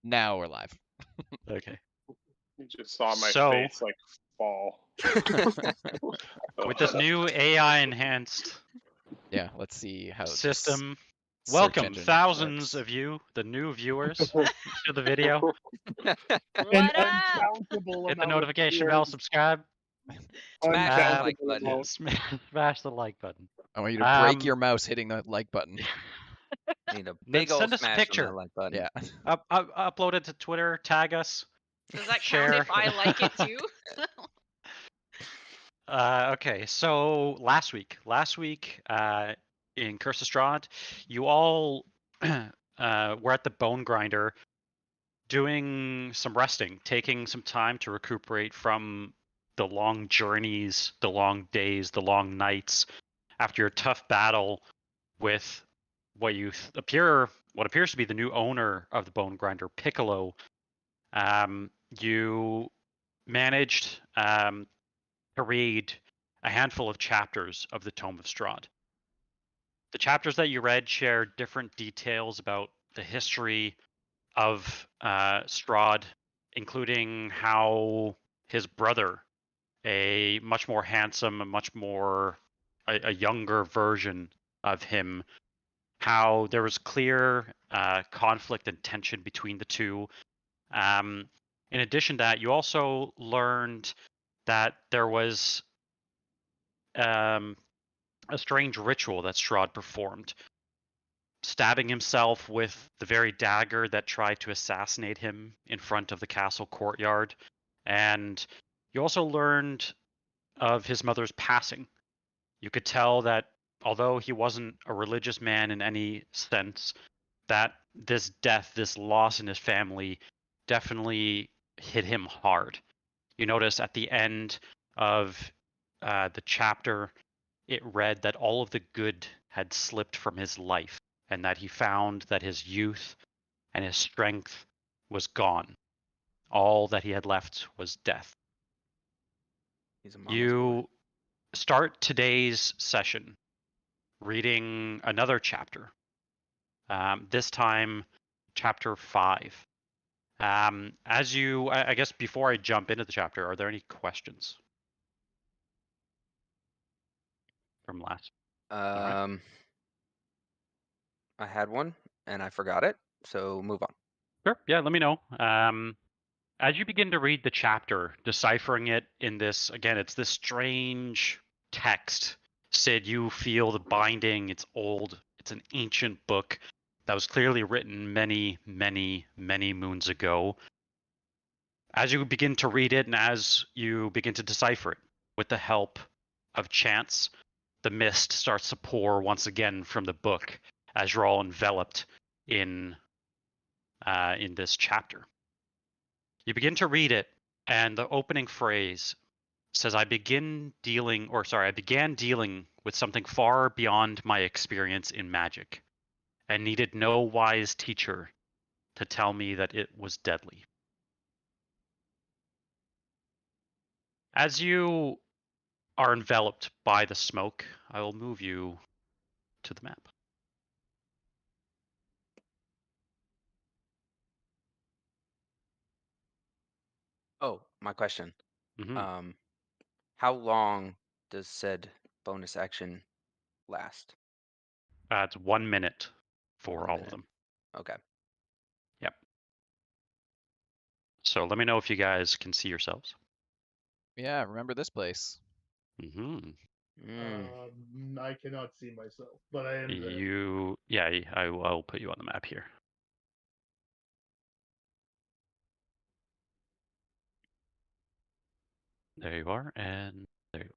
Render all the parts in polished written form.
Now we're live. Okay. You just saw my So- face like fall. With this new AI enhanced Yeah, let's see how this system, search welcome engine thousands works. of you, the new viewers, to the video. An What up? uncountable Hit the amount notification of bell, viewers. subscribe, Smash that Uncountable like button. amount. smash the like button. I want you to break Um, your mouse hitting the like button. Need a Then big old send us a smash picture. on that like button. Yeah. Upload it to Twitter, tag us. Does that Share. count if I like it too? Okay, so last week, in Curse of Strahd, you all were at the Bone Grinder doing some resting, taking some time to recuperate from the long journeys, the long days, the long nights after your tough battle with what appears to be the new owner of the Bone Grinder, Piccolo. You managed to read a handful of chapters of the Tome of Strahd. The chapters that you read share different details about the history of Strahd, including how his brother, a much more handsome, a younger version of him, how there was clear conflict and tension between the two. In addition to that, you also learned that there was a strange ritual that Strahd performed, stabbing himself with the very dagger that tried to assassinate him in front of the castle courtyard. And you also learned of his mother's passing. You could tell that although he wasn't a religious man in any sense, that this death, this loss in his family definitely hit him hard. You notice at the end of the chapter, it read that all of the good had slipped from his life and that he found that his youth and his strength was gone. All that he had left was death. He's a mama's boy. You start today's session reading another chapter. This time, chapter 5. I guess before I jump into the chapter, are there any questions from last? I had one and I forgot it, so move on. Sure. Yeah, let me know. As you begin to read the chapter, deciphering it in this, again, it's this strange text. Sid, you feel the binding. It's old. It's an ancient book that was clearly written many, many, many moons ago. As you begin to read it and as you begin to decipher it with the help of chance, the mist starts to pour once again from the book as you're all enveloped in this chapter. You begin to read it, and the opening phrase says, I began dealing with something far beyond my experience in magic, and needed no wise teacher to tell me that it was deadly. As you are enveloped by the smoke, I will move you to the map. Oh, my question. Mhm. How long does said bonus action last? It's 1 minute for 1 all minute. of them. Okay. Yep. So let me know if you guys can see yourselves. Yeah, remember this place. Mm-hmm. I cannot see myself, but I am there. I'll put you on the map here. There you are, and there you are.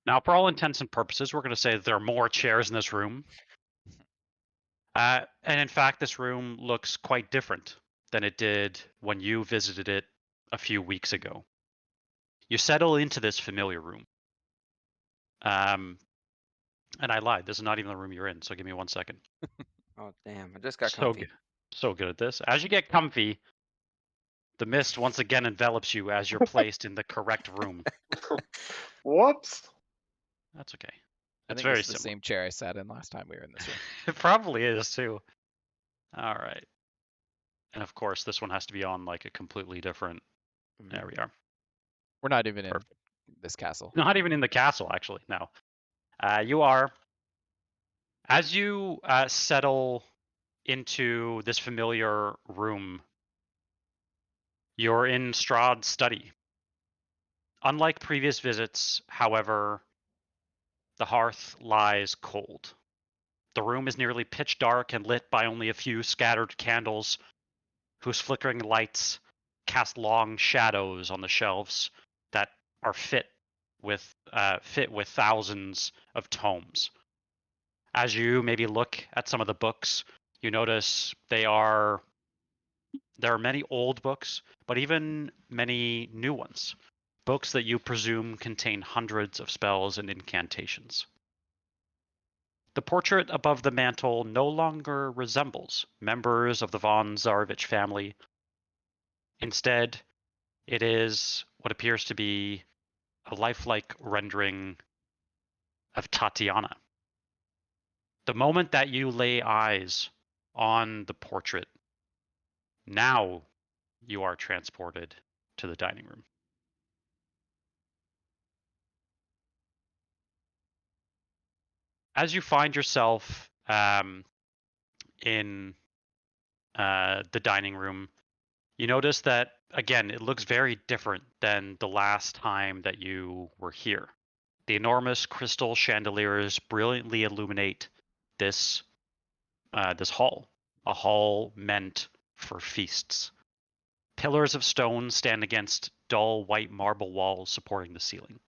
Now, for all intents and purposes, we're going to say that there are more chairs in this room. And in fact, this room looks quite different than it did when you visited it a few weeks ago. You settle into this familiar room. And I lied. This is not even the room you're in, so give me 1 second. Oh, damn. I just got So comfy. good. So good at this. As you get comfy, the mist once again envelops you as you're placed in the correct room. Whoops. That's okay. I It's think very this is the simple. same chair I sat in last time we were in this room. It probably is too. All right. And of course, this one has to be on like a completely different. There we are. We're not even in Perfect. this castle. Not even in the castle, actually. No. You are. As you settle into this familiar room, you're in Strahd's study. Unlike previous visits, however, the hearth lies cold. The room is nearly pitch dark and lit by only a few scattered candles, whose flickering lights cast long shadows on the shelves that are fit with thousands of tomes. As you maybe look at some of the books, you notice there are many old books, but even many new ones. Books that you presume contain hundreds of spells and incantations. The portrait above the mantel no longer resembles members of the von Tsarevich family. Instead, it is what appears to be a lifelike rendering of Tatiana. The moment that you lay eyes on the portrait, now you are transported to the dining room. As you find yourself in the dining room, you notice that, again, it looks very different than the last time that you were here. The enormous crystal chandeliers brilliantly illuminate this hall, a hall meant for feasts. Pillars of stone stand against dull white marble walls supporting the ceiling.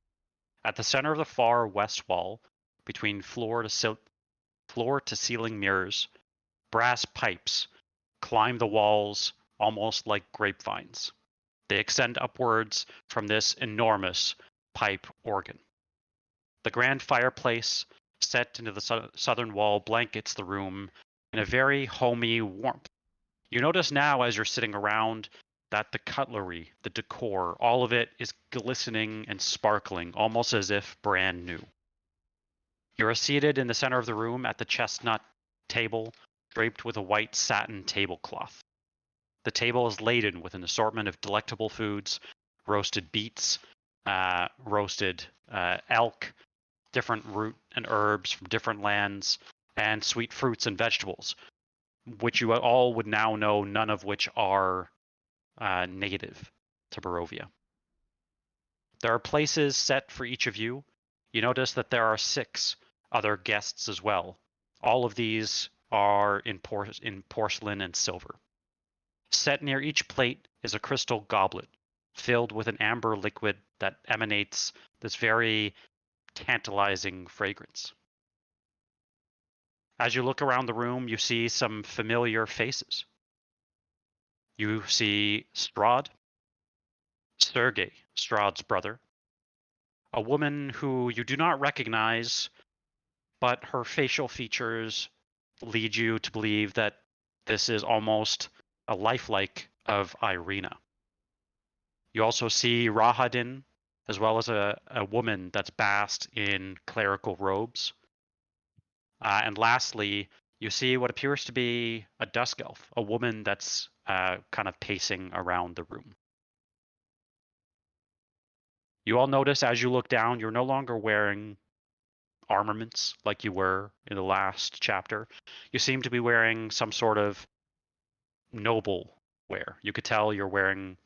At the center of the far west wall, between floor to ceiling mirrors, brass pipes climb the walls almost like grapevines. They extend upwards from this enormous pipe organ. The grand fireplace set into the southern wall blankets the room in a very homey warmth. You notice now as you're sitting around that the cutlery, the decor, all of it is glistening and sparkling, almost as if brand new. You're seated in the center of the room at the chestnut table, draped with a white satin tablecloth. The table is laden with an assortment of delectable foods, roasted beets, roasted elk, different root and herbs from different lands, and sweet fruits and vegetables, which you all would now know, none of which are native to Barovia. There are places set for each of you. You notice that there are 6 other guests as well. All of these are in porcelain and silver. Set near each plate is a crystal goblet filled with an amber liquid that emanates this very tantalizing fragrance. As you look around the room, you see some familiar faces. You see Strahd, Sergei, Strahd's brother, a woman who you do not recognize, but her facial features lead you to believe that this is almost a lifelike of Irina. You also see Rahadin, as well as a woman that's basked in clerical robes. And lastly, you see what appears to be a dusk elf, a woman that's kind of pacing around the room. You all notice as you look down, you're no longer wearing armaments like you were in the last chapter. You seem to be wearing some sort of noble wear. You could tell you're wearing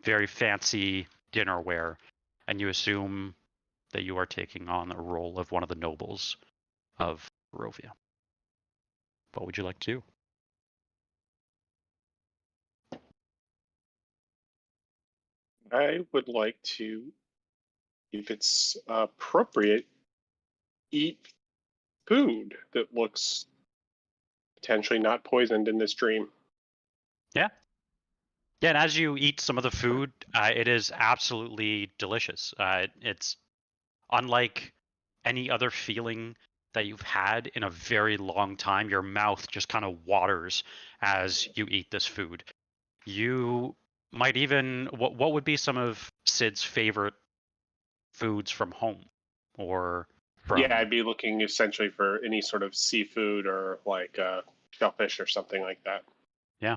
very fancy dinner wear, and you assume that you are taking on a role of one of the nobles of Barovia. What would you like to do? I would like to, if it's appropriate, eat food that looks potentially not poisoned in this dream. Yeah. Yeah, and as you eat some of the food, it is absolutely delicious. It's unlike any other feeling that you've had in a very long time. Your mouth just kind of waters as you eat this food. You might even, what would be some of Sid's favorite foods from home or from? Yeah, I'd be looking essentially for any sort of seafood or like shellfish or something like that. Yeah.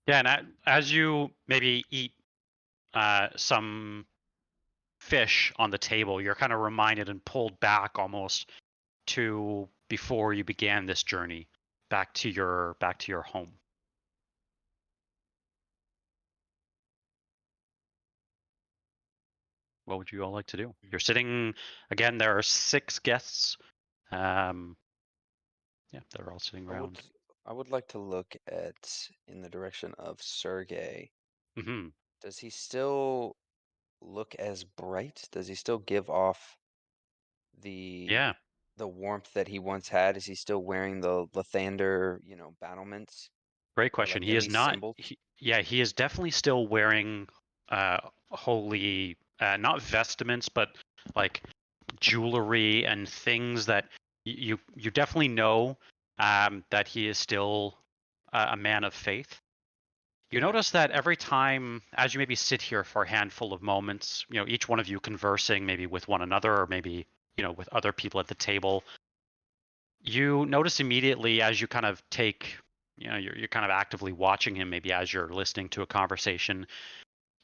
Yeah, and as you maybe eat some fish on the table, you're kind of reminded and pulled back almost to before you began this journey back to your home. What would you all like to do? You're sitting again. There are 6 guests. Yeah, they're all sitting around. I would like to look at in the direction of Sergey. Hmm. Does he still look as bright? Does he still give off the Yeah, warmth that he once had? Is he still wearing the Lathander, battlements great or question. like He at is least not. symbols? Yeah, he is definitely still wearing holy, not vestments, but like jewelry and things that you definitely know that he is still a man of faith. You Yeah. notice that every time, as you maybe sit here for a handful of moments, each one of you conversing maybe with one another or maybe, with other people at the table, you notice immediately as you kind of take, you're kind of actively watching him maybe as you're listening to a conversation,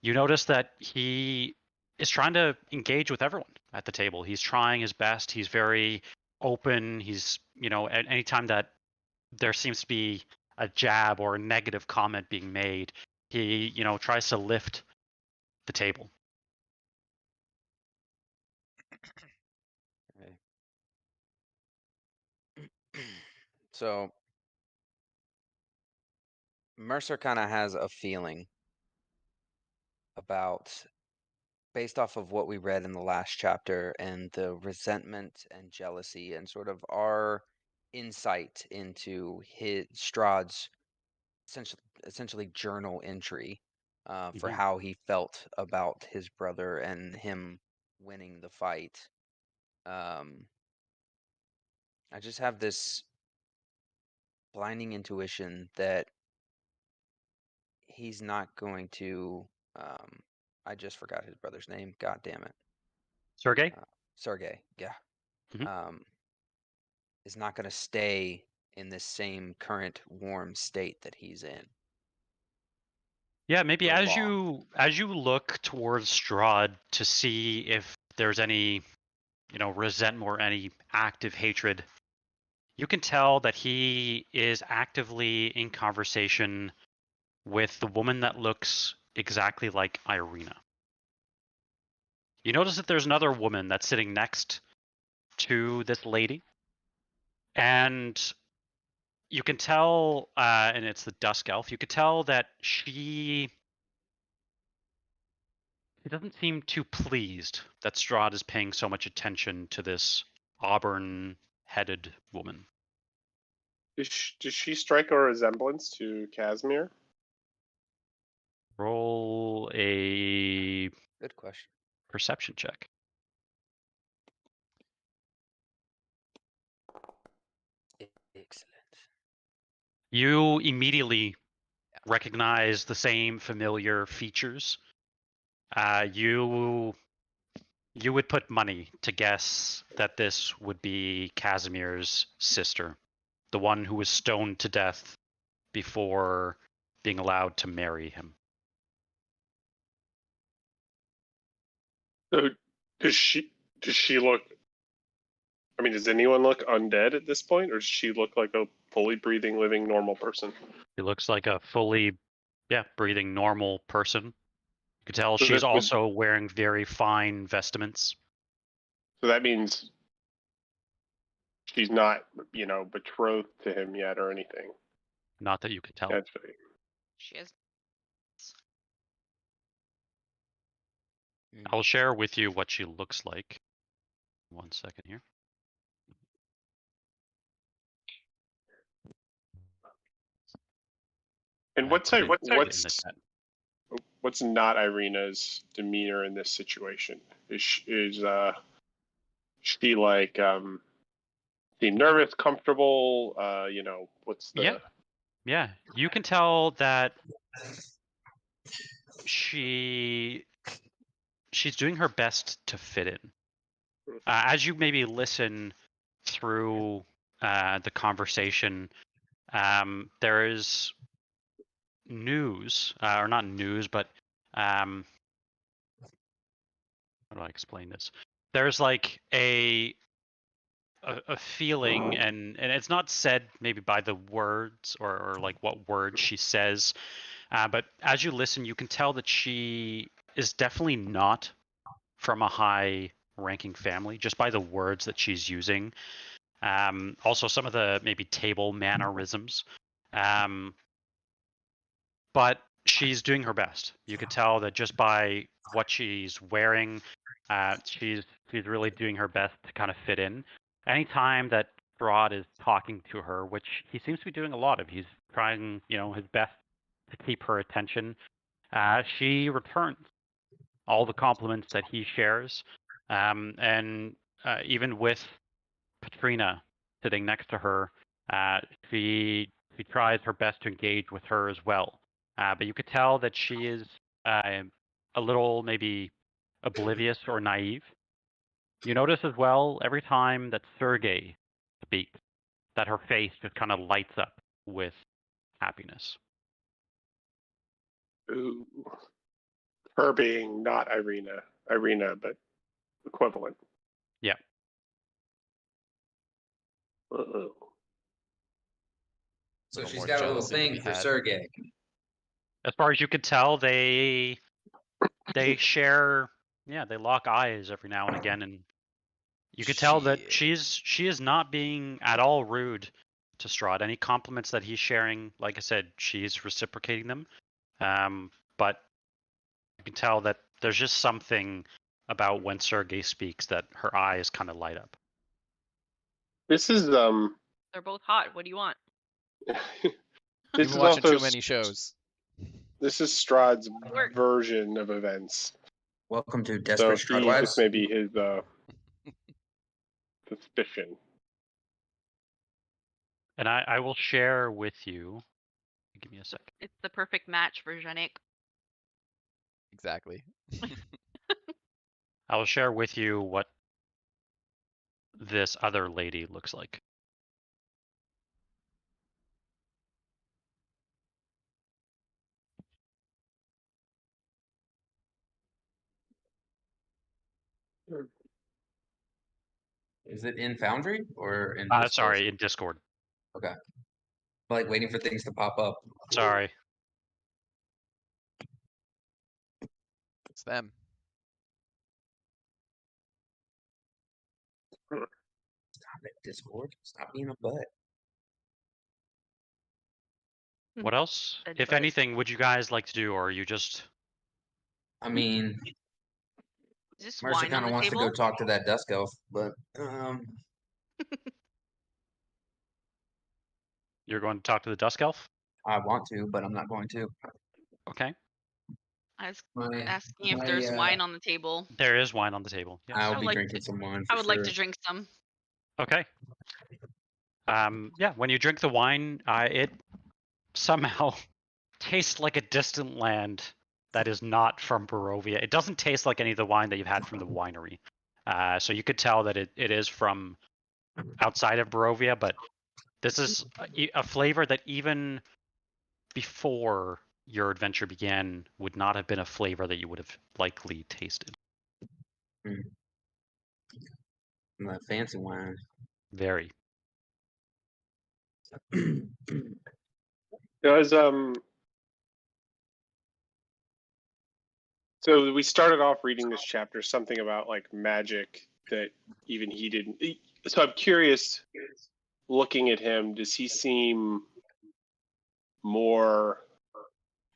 you notice that he is trying to engage with everyone at the table. He's trying his best. He's very open. He's, at any time that there seems to be a jab or a negative comment being made, he, tries to lift the table. Okay. So Mercer kind of has a feeling about, based off of what we read in the last chapter and the resentment and jealousy and sort of our insight into Strahd's essentially journal entry for Mhm. how he felt about his brother and him winning the fight. I just have this blinding intuition that he's not going to. I just forgot his brother's name. God damn it. Sergey? Sergey. Yeah. Mhm. Is not going to stay in this same current warm state that he's in. Yeah, maybe For as long. you look towards Strahd to see if there's any, resentment or any active hatred, you can tell that he is actively in conversation with the woman that looks exactly like Irina. You notice that there's another woman that's sitting next to this lady, and you can tell, and it's the Dusk Elf, you could tell that she doesn't seem too pleased that Strahd is paying so much attention to this auburn-headed woman. Does she strike a resemblance to Casimir? Roll a Good question. perception check. Excellent. You immediately recognize the same familiar features. You would put money to guess that this would be Casimir's sister, the one who was stoned to death before being allowed to marry him. So does she look? I mean, does anyone look undead at this point, or does she look like a fully breathing, living, normal person? She looks like a fully, breathing normal person. You could tell So she's that would, also wearing very fine vestments. so that means she's not, betrothed to him yet or anything. Not that you could tell. That's right. She is. I'll share with you what she looks like. 1 second here. And Put it in the chat. what's not Irina's demeanor in this situation? Is she like seem nervous, comfortable? What's the Yeah. You can tell that she's doing her best to fit in. As you maybe listen through the conversation, there is news, or not news, but how do I explain this? There's like a feeling, and it's not said maybe by the words or like what words she says, but as you listen, you can tell that she is definitely not from a high-ranking family just by the words that she's using. Also, some of the maybe table mannerisms. But she's doing her best. You could tell that just by what she's wearing, she's really doing her best to kind of fit in. Anytime that Strahd is talking to her, which he seems to be doing a lot of, he's trying, his best to keep her attention. She returns all the compliments that he shares, and even with Katrina sitting next to her, she tries her best to engage with her as well. But you could tell that she is a little maybe oblivious or naive. You notice as well every time that Sergei speaks that her face just kind of lights up with happiness. Ooh. Her being not Irina, but equivalent. Yeah. Uh-oh. So Little she's more got a little jealousy to thing be for had. Sergey. As far as you could tell, they share, they lock eyes every now and again, and you could tell that she is not being at all rude to Strahd. Any compliments that he's sharing, like I said, she's reciprocating them. But you can tell that there's just something about when Sergei speaks that her eyes kind of light up. This is They're both hot. What do you want? this You've is been watching also too many shows. This is Strahd's Work. version of events. Welcome to So Desperate Strahd Wives. this may be his suspicion. And I will share with you. Give me a second. It's the perfect match for Janek. Exactly. I will share with you what this other lady looks like. Is it in Foundry or in Discord? Sorry, in Discord. Okay. Like waiting for things to pop up. Sorry. It's them. Stop it, Discord. Stop being a butt. What else, Said if butt. anything, would you guys like to do, or are you just... I mean, Is this Mercer wine on kind of the wants table? to go talk to that Dusk Elf, but You're going to talk to the Dusk Elf? I want to, but I'm not going to. Okay. I was My, asking if there's wine on the table. There is wine on the table. Yes. I'll I be would drinking like some wine. I For would sure. like to drink some. Okay. Yeah, when you drink the wine, it somehow tastes like a distant land that is not from Barovia. It doesn't taste like any of the wine that you've had from the winery. So you could tell that it is from outside of Barovia, but this is a flavor that even before your adventure began would not have been a flavor that you would have likely tasted. That fancy wine. Very. Does So we started off reading this chapter something about like magic that even he didn't. So I'm curious, looking at him, does he seem more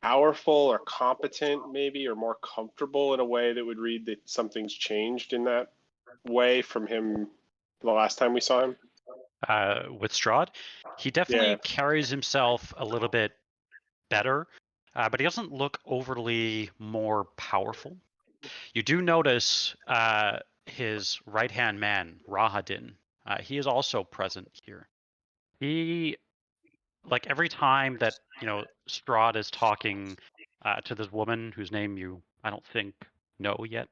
powerful or competent, maybe, or more comfortable in a way that would read that something's changed in that way from him the last time we saw him? With Strahd, he definitely Yeah. carries himself a little bit better, but he doesn't look overly more powerful. You do notice his right-hand man, Rahadin. He is also present here. He, like every time that, Strahd is talking to this woman whose name you, I don't think, know yet,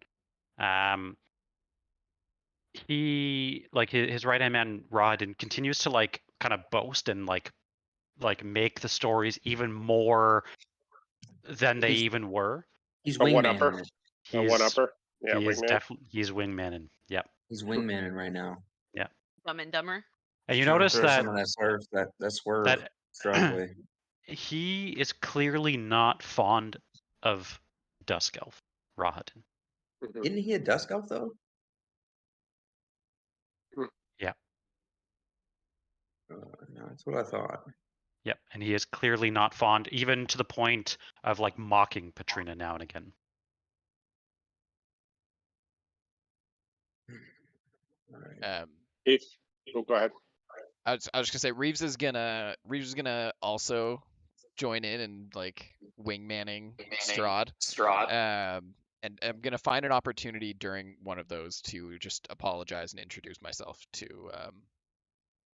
he, like his right-hand man, Rahadin, continues to like kind of boast and like make the stories even more than they He's- even were. He's A one upper. wingman. A one upper. Yeah, he is wingman. definitely he's wingmaning. Yep. He's wingmaning right now. Dumb and Dumber. And you Trying to notice throw that some of that swerve that Strahd's way. he is clearly not fond of Dusk Elf Rahadin. Mhm. Isn't he a dusk elf though? Yeah. No, that's what I thought. Yep, and he is clearly not fond, even to the point of like mocking Patrina now and again. All right. If go ahead. I was gonna say Reeves is gonna also join in and like wingmanning Strahd. And I'm gonna find an opportunity during one of those to just apologize and introduce myself to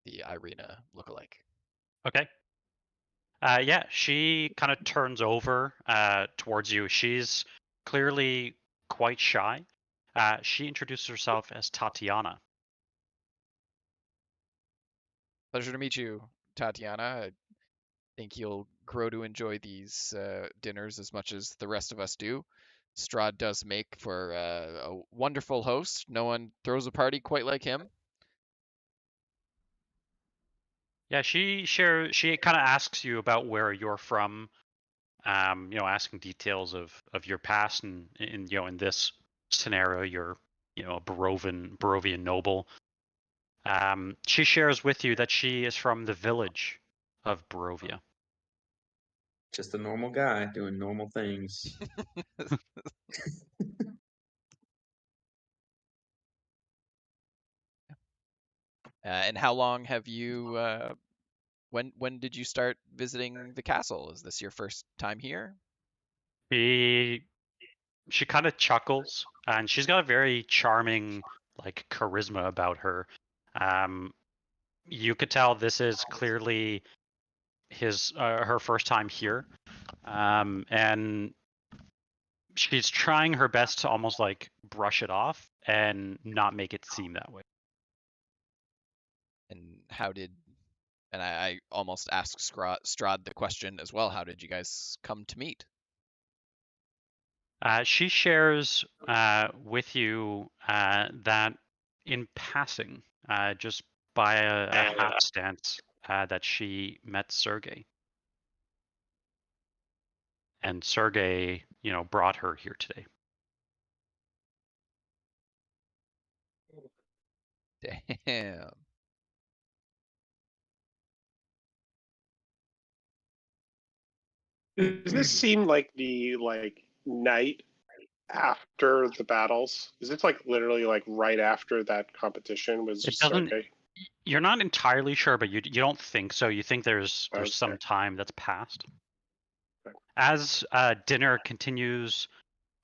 the Irina lookalike. Okay. Yeah, she kind of turns over towards you. She's clearly quite shy. She introduces herself as Tatiana. Pleasure to meet you, Tatiana. I think you'll grow to enjoy these dinners as much as the rest of us do. Strahd does make for a wonderful host. No one throws a party quite like him. Yeah, she kind of asks you about where you're from, asking details of your past, and in this scenario, you're a Barovian noble. She shares with you that she is from the village of Barovia. Just a normal guy doing normal things. And how long have you? When did you start visiting the castle? Is this your first time here? She kind of chuckles, and she's got a very charming like charisma about her. You could tell this is clearly her first time here, and she's trying her best to almost like brush it off and not make it seem that way. And how did? And I almost asked Strahd the question as well. How did you guys come to meet? She shares with you that in passing, just by a hapstance, that she met Sergey. And Sergey, brought her here today. Damn. Does this seem like the night after the battles? Is it like literally like right after that competition was It doesn't. Sergey? You're not entirely sure, but you don't think so. You think there's Okay. some time that's passed. Okay. As dinner continues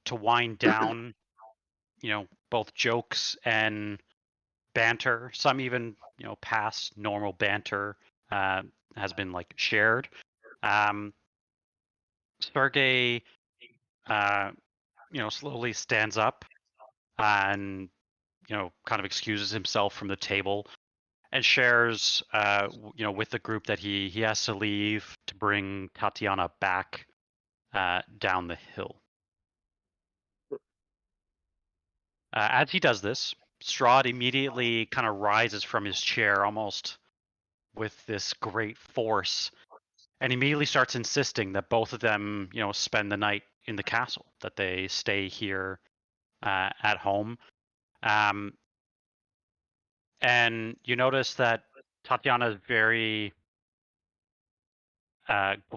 to wind down, both jokes and banter, some even past normal banter has been like shared. Sergey, slowly stands up and kind of excuses himself from the table and shares with the group that he has to leave to bring Tatiana back down the hill. As he does this, Strahd immediately kind of rises from his chair almost with this great force and immediately starts insisting that both of them spend the night in the castle, that they stay here at home. And you notice that Tatiana is very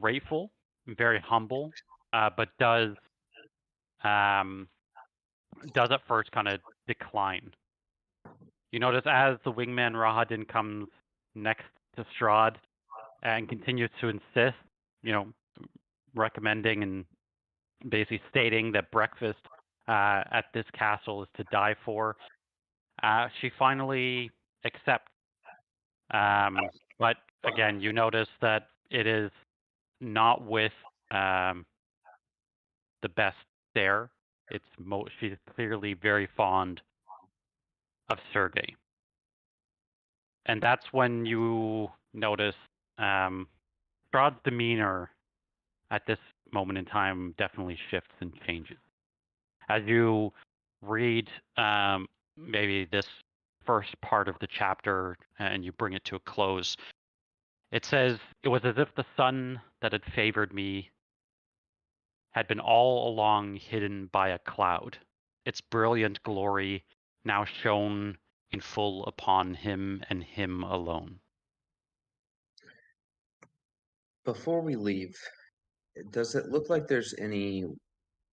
grateful, very humble, but does at first kind of decline. You notice as the wingman Rahadin comes next to Strahd and continues to insist, recommending and basically stating that breakfast at this castle is to die for. She finally accepts. But again, you notice that it is not with the best stare. She's clearly very fond of Sergey. And that's when you notice Strahd's demeanor at this moment in time definitely shifts and changes. As you read maybe this first part of the chapter and you bring it to a close, it says, "It was as if the sun that had favored me had been all along hidden by a cloud. Its brilliant glory now shone in full upon him and him alone." Before we leave, does it look like there's any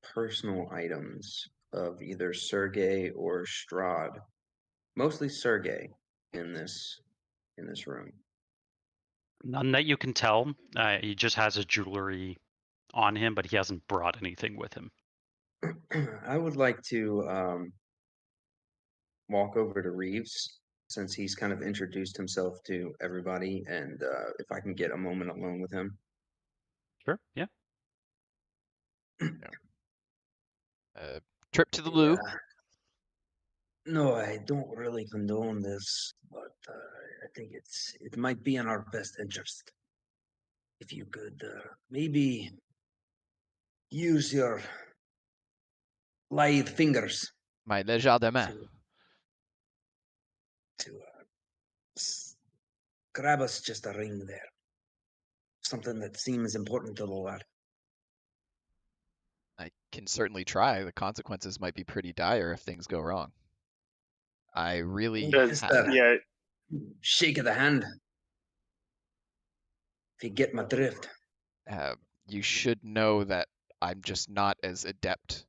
personal items of either Sergei or Strahd, mostly Sergei, in this room? None that you can tell. He just has his jewelry on him, but he hasn't brought anything with him. I would like to walk over to Reeves, since he's kind of introduced himself to everybody, and if I can get a moment alone with him. Sure, yeah. Trip to the loo. Yeah. No, I don't really condone this, but I think it might be in our best interest if you could maybe use your lithe fingers My leisure de main. to grab us just a ring there. Something that seems important to the lad. I can certainly try. The consequences might be pretty dire if things go wrong. I really Just Yeah, shake of the hand. If you get my drift. You should know that I'm just not as adept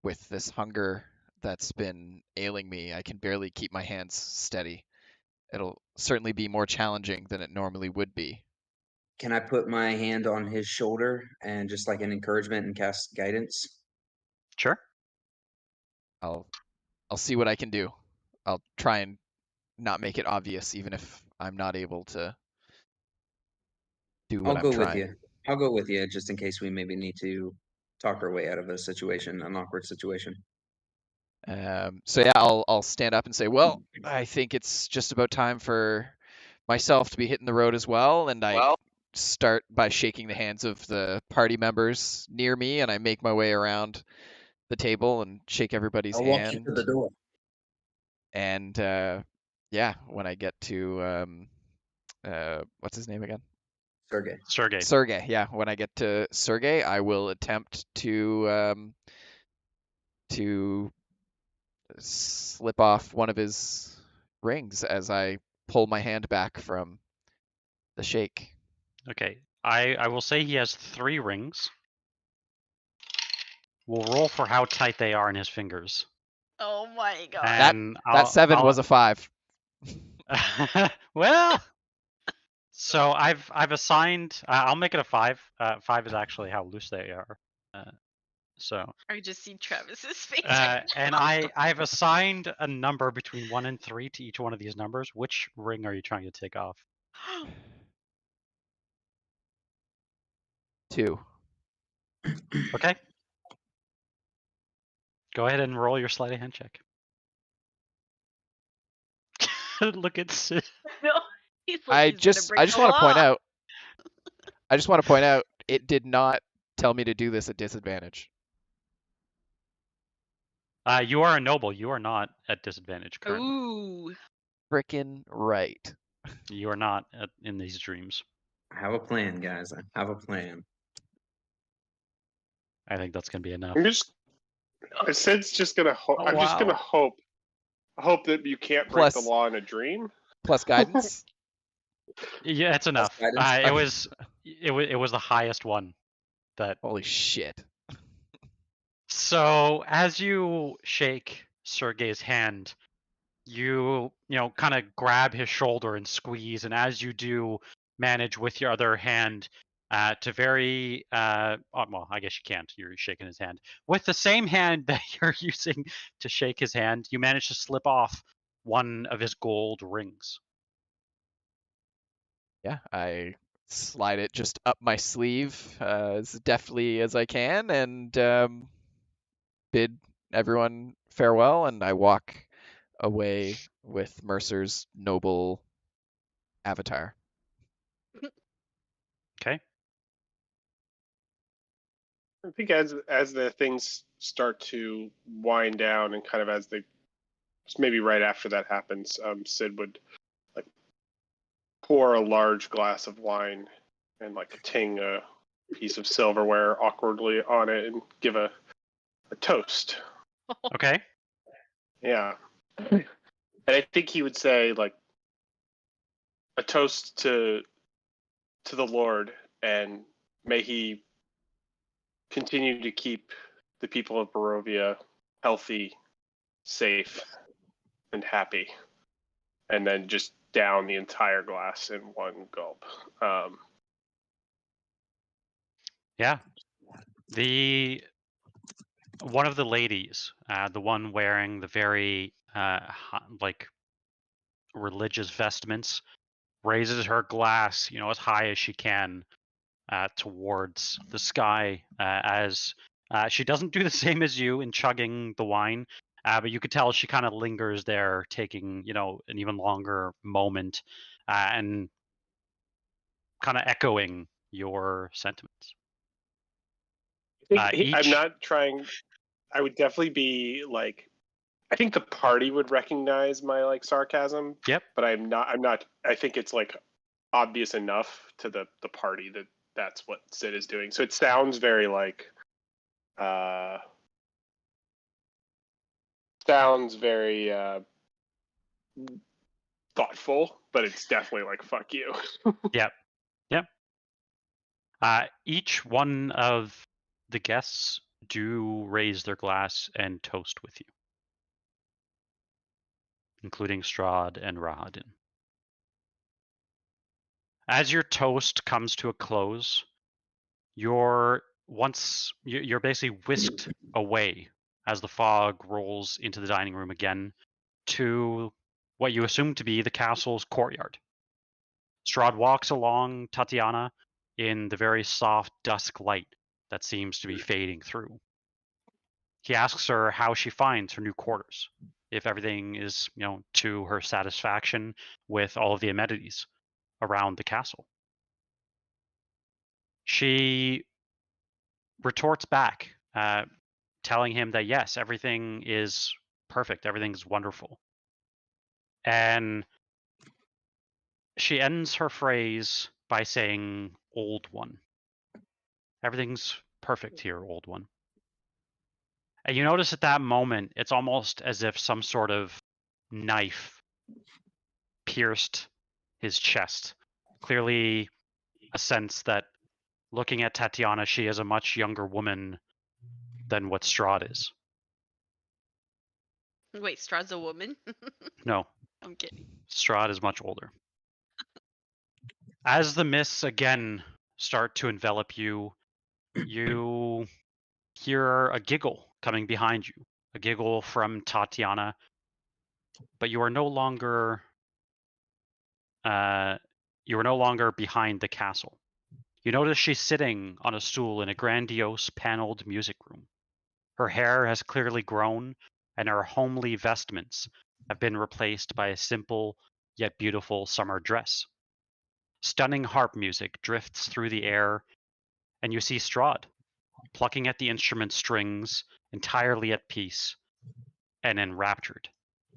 with this hunger that's been ailing me. I can barely keep my hands steady. It'll certainly be more challenging than it normally would be. Can I put my hand on his shoulder and just like an encouragement and cast guidance? Sure. I'll see what I can do. I'll try and not make it obvious, even if I'm not able to do what I'll go I'm with trying. you. I'll go with you just in case we maybe need to talk our way out of a situation, an awkward situation. So yeah, I'll stand up and say, well, I think it's just about time for myself to be hitting the road as well, and I start by shaking the hands of the party members near me, and I make my way around the table and shake everybody's I'll walk you to the door. And yeah, when I get to what's his name again? Sergei. Yeah, when I get to Sergei, I will attempt to slip off one of his rings as I pull my hand back from the shake. Okay. I will say he has 3 rings. We'll roll for how tight they are in his fingers. Oh my god. And That 7 was a 5. Well, so I've assigned. I'll make it a 5. 5 is actually how loose they are. So. I just see Travis's face. And I've assigned a number between 1 and 3 to each one of these numbers. Which ring are you trying to take off? 2. Okay. Go ahead and roll your sleight of hand check. Look at Sid. No, he's like, I he's just gonna break want the to point law. out. I just want to point out it did not tell me to do this at disadvantage. You are a noble. You are not at disadvantage currently. Ooh. Frickin' right. You are not in these dreams. I have a plan, guys. I have a plan. I think that's gonna be enough. Sid's just gonna hope. I'm just gonna hope that you can't break the law in a dream. Plus guidance. Yeah, it's enough. It was the highest one. That. Holy shit. So as you shake Sergei's hand, you kind of grab his shoulder and squeeze, and as you do, manage with your other hand to very well, I guess you can't. You're shaking his hand with the same hand that you're using to shake his hand. You manage to slip off one of his gold rings. Yeah, I slide it just up my sleeve as deftly as I can, and bid everyone farewell, and I walk away with Mercer's noble avatar. Okay. I think as the things start to wind down and kind of as they maybe right after that happens, Sid would like pour a large glass of wine and like ting a piece of silverware awkwardly on it and give a toast. Okay. Yeah. And I think he would say like a toast to the Lord, and may he continue to keep the people of Barovia healthy, safe, and happy. And then just down the entire glass in one gulp. Yeah. One of the ladies, the one wearing the very like religious vestments, raises her glass, as high as she can towards the sky. As she doesn't do the same as you in chugging the wine, but you could tell she kind of lingers there, taking an even longer moment, and kind of echoing your sentiments. I'm not trying. I would definitely be like, I think the party would recognize my like sarcasm. Yep. But I'm not. I think it's like obvious enough to the party that that's what Sid is doing. So it sounds very like, thoughtful, but it's definitely like fuck you. Yep. Each one of the guests do raise their glass and toast with you, including Strahd and Rahadin. As your toast comes to a close, you're basically whisked away as the fog rolls into the dining room again to what you assume to be the castle's courtyard. Strahd walks along Tatiana in the very soft dusk light that seems to be fading through. He asks her how she finds her new quarters, if everything is, to her satisfaction with all of the amenities around the castle. She retorts back, telling him that yes, everything is perfect, everything's wonderful. And she ends her phrase by saying, "Old one." Everything's perfect here, old one. And you notice at that moment, it's almost as if some sort of knife pierced his chest. Clearly a sense that looking at Tatiana, she is a much younger woman than what Strahd is. Wait, Strahd's a woman? No. I'm kidding. Strahd is much older. As the mists again start to envelop you, you hear a giggle coming behind you. A giggle from Tatiana. But you are no longer behind the castle. You notice she's sitting on a stool in a grandiose paneled music room. Her hair has clearly grown, and her homely vestments have been replaced by a simple yet beautiful summer dress. Stunning harp music drifts through the air, and you see Strahd plucking at the instrument strings, entirely at peace and enraptured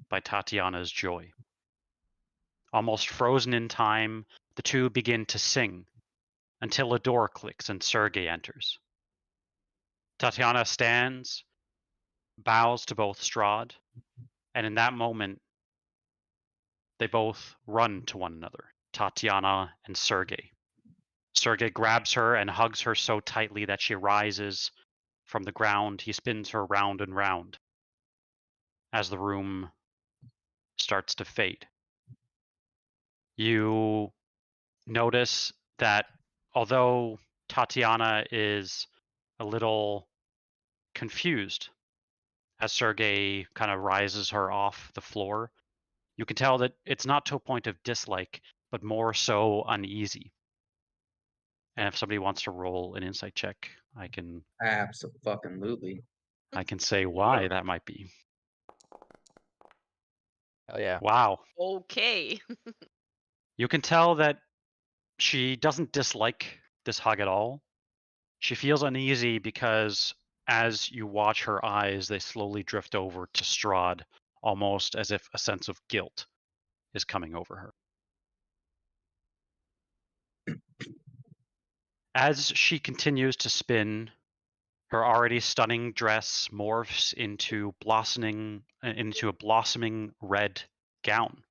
by Tatiana's joy. Almost frozen in time, the two begin to sing until a door clicks and Sergei enters. Tatiana stands, bows to both Strahd, and in that moment, they both run to one another, Tatiana and Sergei. Sergei grabs her and hugs her so tightly that she rises from the ground. He spins her round and round as the room starts to fade. You notice that although Tatiana is a little confused as Sergei kind of rises her off the floor, you can tell that it's not to a point of dislike, but more so uneasy. And if somebody wants to roll an insight check, I can Absolutely. I can say why that might be. Hell yeah. Wow. Okay. You can tell that she doesn't dislike this hug at all, She feels uneasy because as you watch her eyes, they slowly drift over to Strahd, almost as if a sense of guilt is coming over her. As she continues to spin, her already stunning dress morphs into a blossoming red gown.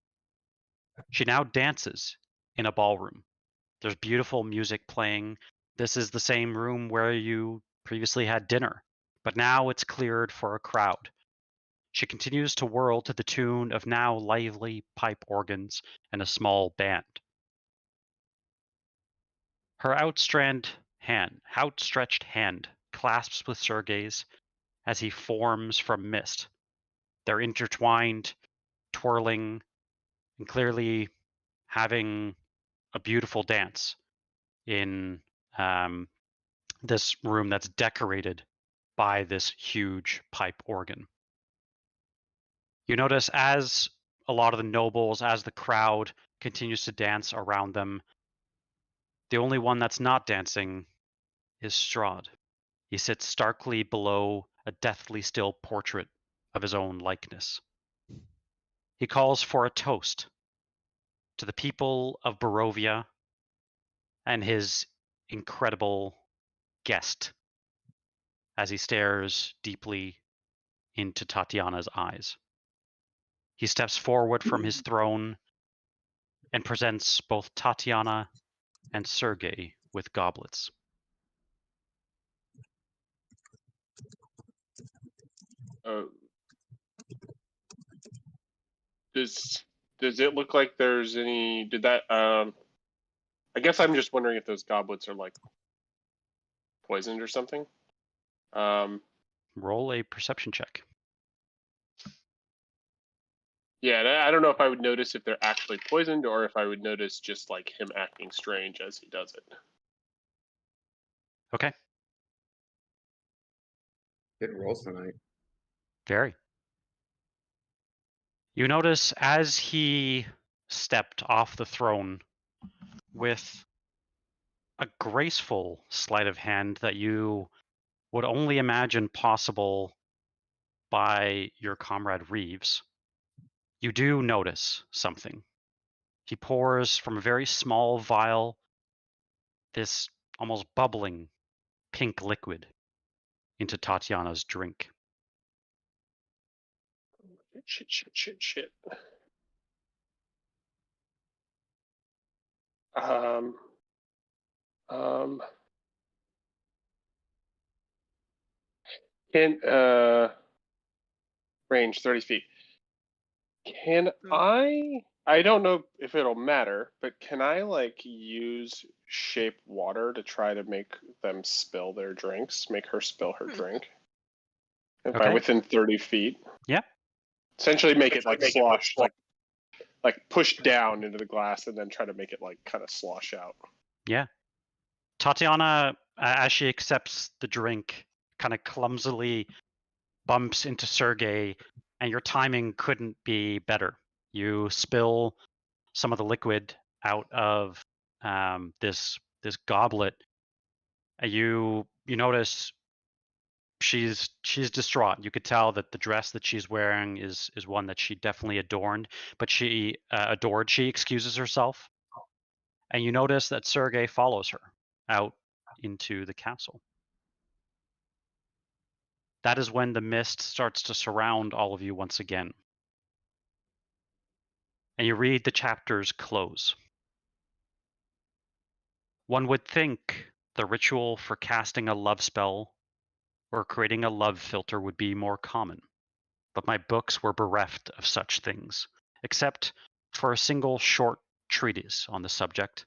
She now dances in a ballroom. There's beautiful music playing. This is the same room where you previously had dinner, but now it's cleared for a crowd. She continues to whirl to the tune of now lively pipe organs and a small band. Her outstretched hand clasps with Sergei's as he forms from mist. They're intertwined, twirling, and clearly having a beautiful dance in this room that's decorated by this huge pipe organ. You notice as a lot of the nobles, as the crowd continues to dance around them, the only one that's not dancing is Strahd. He sits starkly below a deathly still portrait of his own likeness. He calls for a toast to the people of Barovia and his incredible guest as he stares deeply into Tatiana's eyes. He steps forward from his throne and presents both Tatiana and Sergei with goblets. Does it look like there's any? Did that? I guess I'm just wondering if those goblets are like poisoned or something. Roll a perception check. Yeah, I don't know if I would notice if they're actually poisoned or if I would notice just like him acting strange as he does it. Okay. Good rolls tonight. Very. You notice as he stepped off the throne with a graceful sleight of hand that you would only imagine possible by your comrade Reeves, you do notice something. He pours from a very small vial this almost bubbling pink liquid into Tatiana's drink. Shit. Can range 30 feet. Can I don't know if it'll matter, but can I like use shape water to try to make them spill their drinks, make her spill her drink? If I'm within 30 feet. Yeah. Essentially make it like slosh, like push down into the glass and then try to make it like kind of slosh out. Yeah. Tatiana, as she accepts the drink, kind of clumsily bumps into Sergei, and your timing couldn't be better. You spill some of the liquid out of this goblet. You notice she's distraught. You could tell that the dress that she's wearing is one that she definitely adored. She excuses herself, and you notice that Sergei follows her out into the castle. That is when the mist starts to surround all of you once again. And you read the chapter's close. One would think the ritual for casting a love spell or creating a love filter would be more common, but my books were bereft of such things, except for a single short treatise on the subject.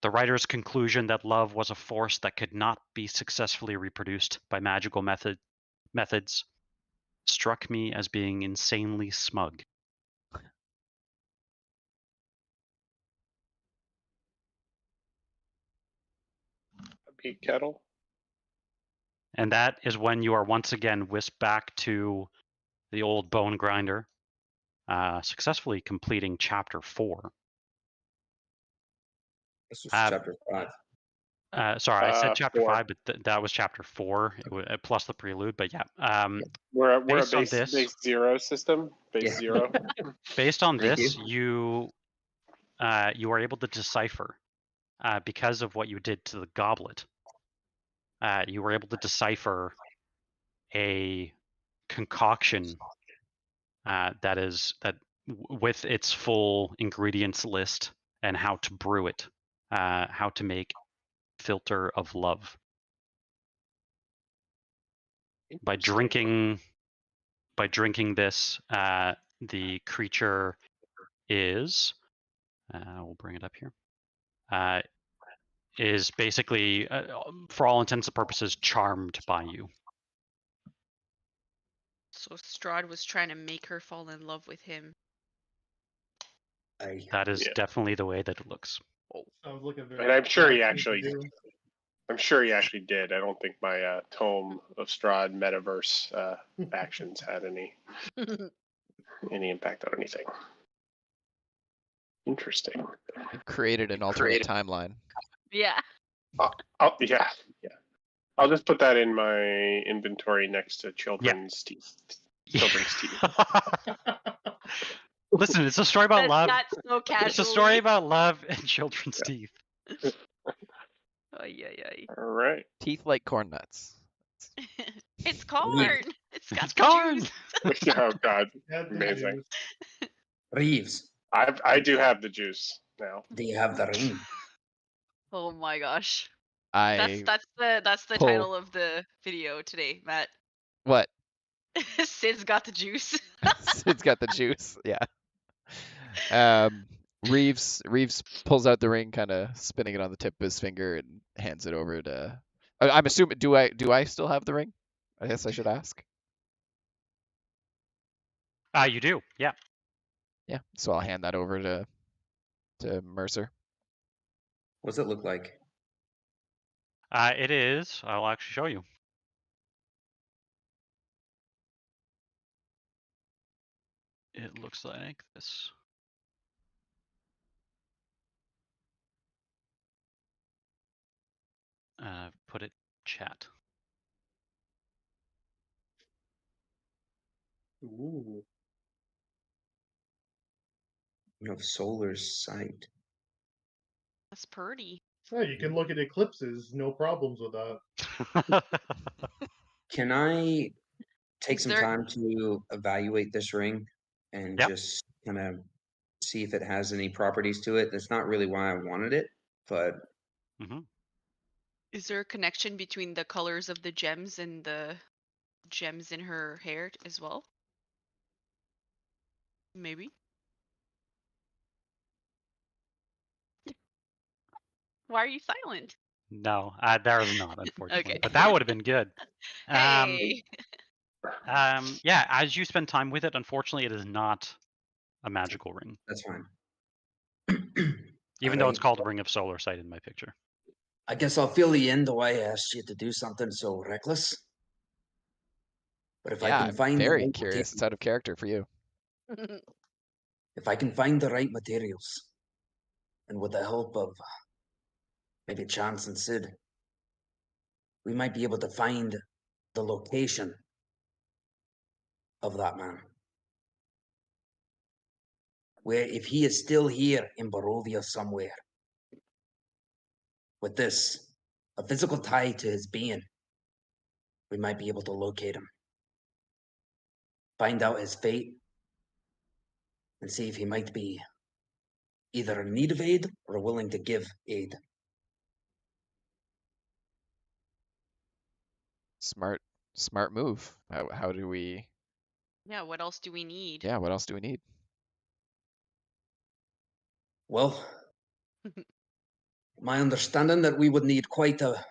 The writer's conclusion that love was a force that could not be successfully reproduced by magical methods struck me as being insanely smug. Pete Kettle. And that is when you are once again whisked back to the old bone grinder, successfully completing chapter 4. This was chapter 5. Sorry, I said chapter 4. 5, but that was chapter 4 plus the prelude. But yeah, We're a based on base this- 0 system. Base 0. based on Thank this, you are able to decipher because of what you did to the goblet. You were able to decipher a concoction that with its full ingredients list and how to brew it, how to make filter of love. By drinking this, the creature is we'll bring it up here. Is basically, for all intents and purposes, charmed by you. So Strahd was trying to make her fall in love with him. That is Yeah. definitely the way that it looks. Sounds like a very. And I'm sure he bad thing to actually. do. I'm sure he actually did. I don't think my Tome of Strahd metaverse actions had any impact on anything. Interesting. You've created an alternate timeline. Yeah. Yeah. I'll just put that in my inventory next to children's teeth. Children's teeth. Listen, it's a story about love. That's so casual. It's a story about love and children's teeth. Ay. All right. Teeth like corn nuts. It's corn. It's got It's the corn. juice. Oh God, Had the amazing. juice. Reeves, I do have the juice now. do you have the ring? Oh my gosh. I That's the pull- title of the video today, Matt. what? Sid's got the juice. Sid's got the juice. Yeah. Reeves pulls out the ring, kind of spinning it on the tip of his finger, and hands it over to. I'm assuming. Do I still have the ring? I guess I should ask. You do, yeah. Yeah. So I'll hand that over to Mercer. What's it look like? It is. I'll actually show you. It looks like this. Put it chat. Ooh. You have solar sight. That's pretty. Oh, you can look at eclipses. No problems with that. Can I take Is some there- time to evaluate this ring and Yep. just kind of see if it has any properties to it? That's not really why I wanted it, but Is there a connection between the colors of the gems and the gems in her hair as well? Maybe. Why are you silent? No, there is not, unfortunately. Okay. But that would have been good. Hey. Yeah, as you spend time with it, unfortunately, it is not a magical ring, that's fine. even though it's Alright. called a Ring of Solar Sight in my picture. I guess I'll fill you in the way I asked you to do something so reckless. But if Yeah, I can I'm find the very right curious. It's out of character for you. if I can find the right materials, and with the help of maybe Chance and Sid, we might be able to find the location of that man. Where if he is still here in Barovia somewhere, with this, a physical tie to his being, we might be able to locate him. Find out his fate, and see if he might be either in need of aid or willing to give aid. Smart move. How do we? Yeah, what else do we need? Yeah. What else do we need? Well, my understanding that we would need quite a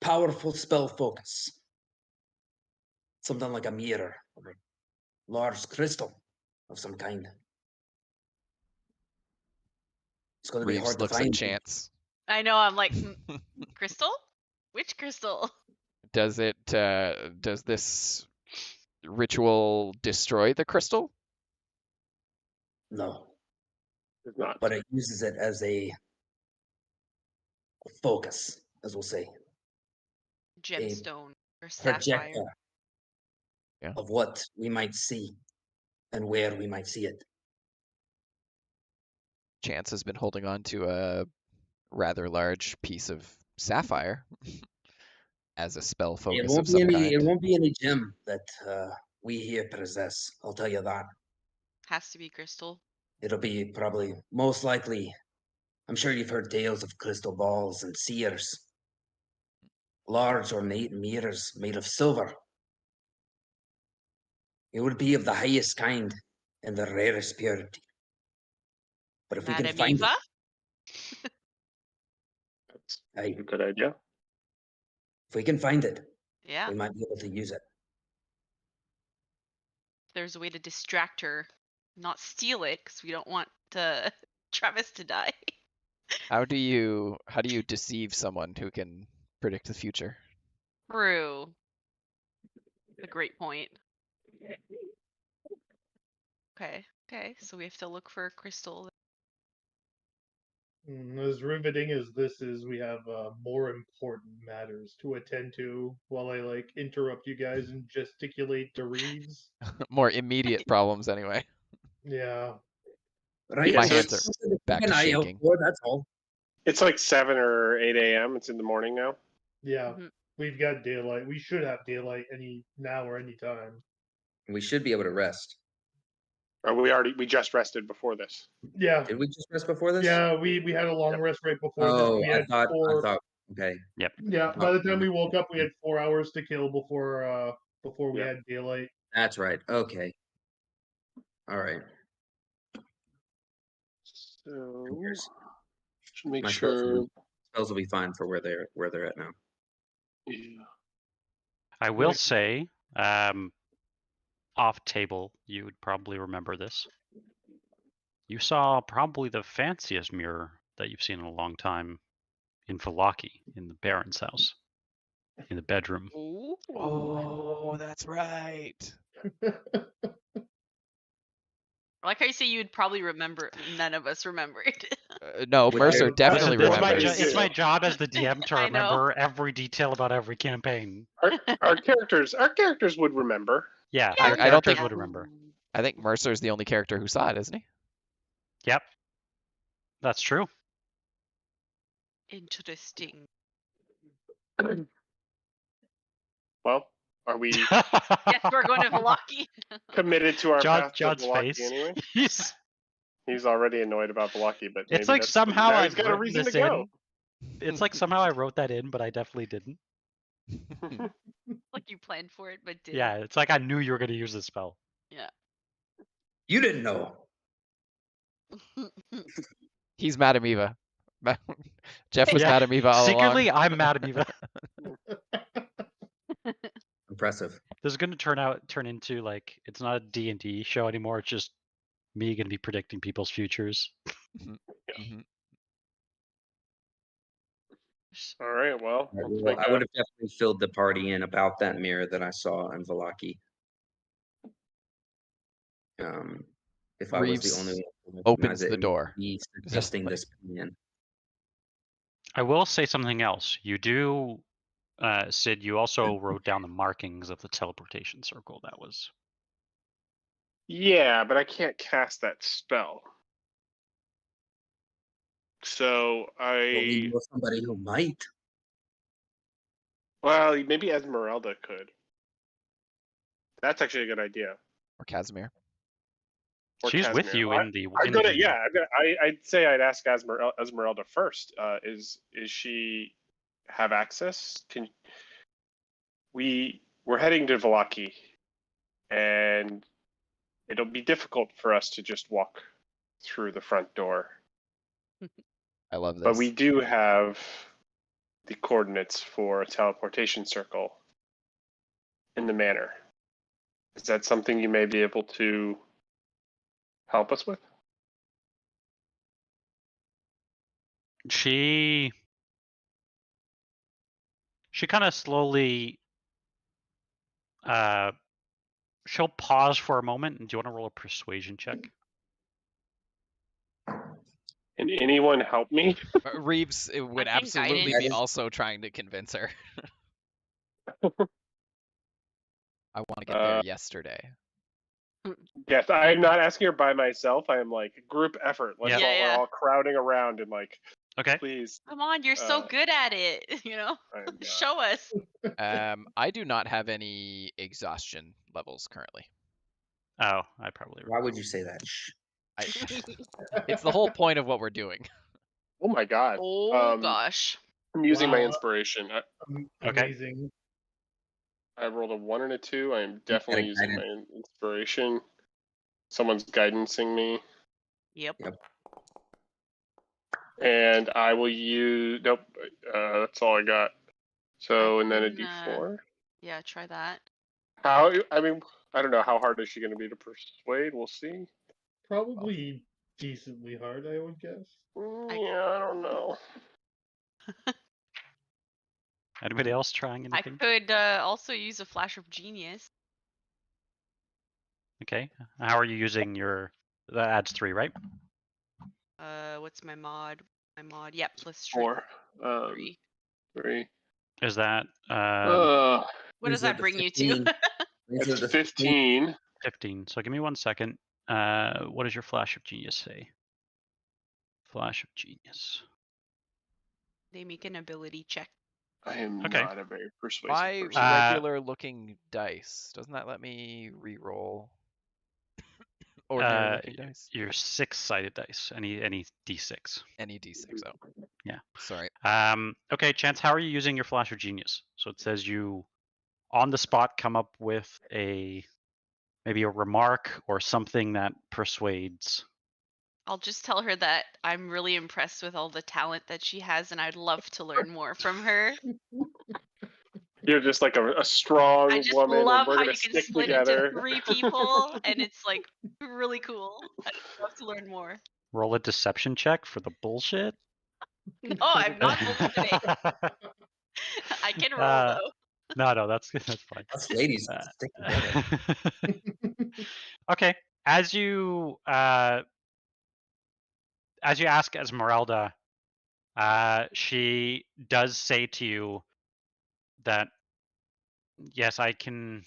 powerful spell focus. Something like a mirror or a large crystal of some kind. It's going to be Reeves hard to looks at find. Chance. I know, I'm like, crystal? Which crystal? Does it? Does this ritual destroy the crystal? No, It's not. but it uses it as a focus, as we'll say, Gemstone or sapphire. projector Yeah. of what we might see and where we might see it. Chance has been holding on to a rather large piece of sapphire as a spell focus of some It kind. won't be any gem that we here possess. I'll tell you that. Has to be crystal. It'll be probably most likely. I'm sure you've heard tales of crystal balls and seers. Large ornate mirrors made of silver. It would be of the highest kind and the rarest purity. But if we can Madame find Eva? That's it, a good idea. if we can find it, Yeah. we might be able to use it. There's a way to distract her, not steal it, because we don't want Travis to die. How do you deceive someone who can predict the future? True. A great point. Okay, so we have to look for a crystal. As riveting as this is, we have more important matters to attend to while I interrupt you guys and gesticulate to Reeves. More immediate problems, anyway. Yeah. Right. My so hands are something to back keep to an eye out shaking. for, that's all. It's like 7 or 8 a.m. It's in the morning now. Yeah. Mhm. We've got daylight. We should have daylight any now or any time. We should be able to rest. Or we just rested before this. Yeah. Did we just rest before this? Yeah, we had a long rest right before this. Oh, We I had thought. four. Okay. Yeah, by the time we woke up, we had 4 hours to kill before we Yeah. had daylight. That's right. Okay. All right. So Here's- should make my sure. spells will be fine for where they're at now. Yeah. I will Right. say, off table, you would probably remember this. You saw probably the fanciest mirror that you've seen in a long time in Valaki, in the Baron's house, in the bedroom. Ooh. Oh, that's right. I like how you say you'd probably remember. None of us remember it. No, Would Mercer you- definitely Listen, remembers. It's my job as the DM to I know. remember every detail about every campaign. Our characters would remember. Yeah, Yeah, our I don't characters think- would remember. I think Mercer's the only character who saw it, isn't he? Yep, that's true. Interesting. Well, are we Yes, we're going to Valaki. committed to our path to John's Velaki face. anyway? He's He's already annoyed about Velaki, but maybe It's like that's- somehow now I've he's got a written reason to this go. in. It's like somehow I wrote that in, but I definitely didn't. Like you planned for it, but didn't. Yeah, it's like I knew you were going to use this spell. You didn't know. He's Madame Eva. Jeff was Yeah, Madame Eva all Secretly, along. I'm mad at Eva. Impressive. This is going to turn into like it's not a D&D show anymore. It's just me going to be predicting people's futures. Mhm. All right, well, All right, let's well, make I would have definitely filled the party in about that mirror that I saw in Valaki. If I was the Reeves only one who opens recognized it the and door. be Just suggesting like- this opinion. I will say something else. You do, Sid, you also wrote down the markings of the teleportation circle. That was Yeah, but I can't cast that spell. So But we I know somebody who might. well, maybe Esmeralda could. That's actually a good idea. Or Casimir. Or she's with Casimir. you I- in the. I'm in gonna, the- yeah. I'd say I'd ask Esmeralda first. Is she have access? We're heading to Valaki, and it'll be difficult for us to just walk through the front door. I love this. But we do have the coordinates for a teleportation circle in the manor. Is that something you may be able to help us with? She kind of slowly. She'll pause for a moment. And do you want to roll a persuasion check? Can anyone help me? Reeves would I think absolutely be guidance. also trying to convince her. I want to get Uh, there yesterday. Yes, I am not asking her by myself. I am like group effort. Let's Yeah. all we're Yeah. all crowding around and like, Okay. please. Come on, you're so good at it. I am not. Show us. I do not have any exhaustion levels currently. Oh, I probably. Why would you say that? Shh. It's the whole point of what we're doing. Oh my god. Oh gosh. I'm using my Wow. inspiration. Okay. Amazing. I rolled a 1 and a 2. I am definitely a using my inspiration. Someone's guidancing me. Yep. And I will use. Nope. That's all I got. So, and then a can, d4. Yeah, try that. How? I mean, I don't know. How hard is she going to be to persuade? We'll see. Probably decently hard, I would guess. Yeah, I don't know. Anybody else trying I anything? could also use a flash of genius. Okay. How are you using your? That adds 3, right? What's my mod? My mod. Yep, plus 4. 3. 3. Is that What does that bring you to? 15. It's 15. 15? So give me 1 second. What does your flash of genius say? Flash of genius. They make an ability check. I am Okay. not a very persuasive My person. regular looking dice, doesn't that let me re-roll ordinary looking dice? Your 6-sided dice. Any d6. Any d6. Oh. Yeah. Sorry. Okay, Chance, how are you using your flash of genius? So it says you on the spot come up with maybe a remark or something that persuades. I'll just tell her that I'm really impressed with all the talent that she has, and I'd love to learn more from her. You're just like a strong I just woman, and love we're how gonna you can stick split together. into 3 people, and it's like really cool. I'd love to learn more. Roll a deception check for the bullshit. No, I'm not bullshitting. I can roll though. No, that's fine. Us ladies stick together. Okay, as you ask Esmeralda, she does say to you that yes, I can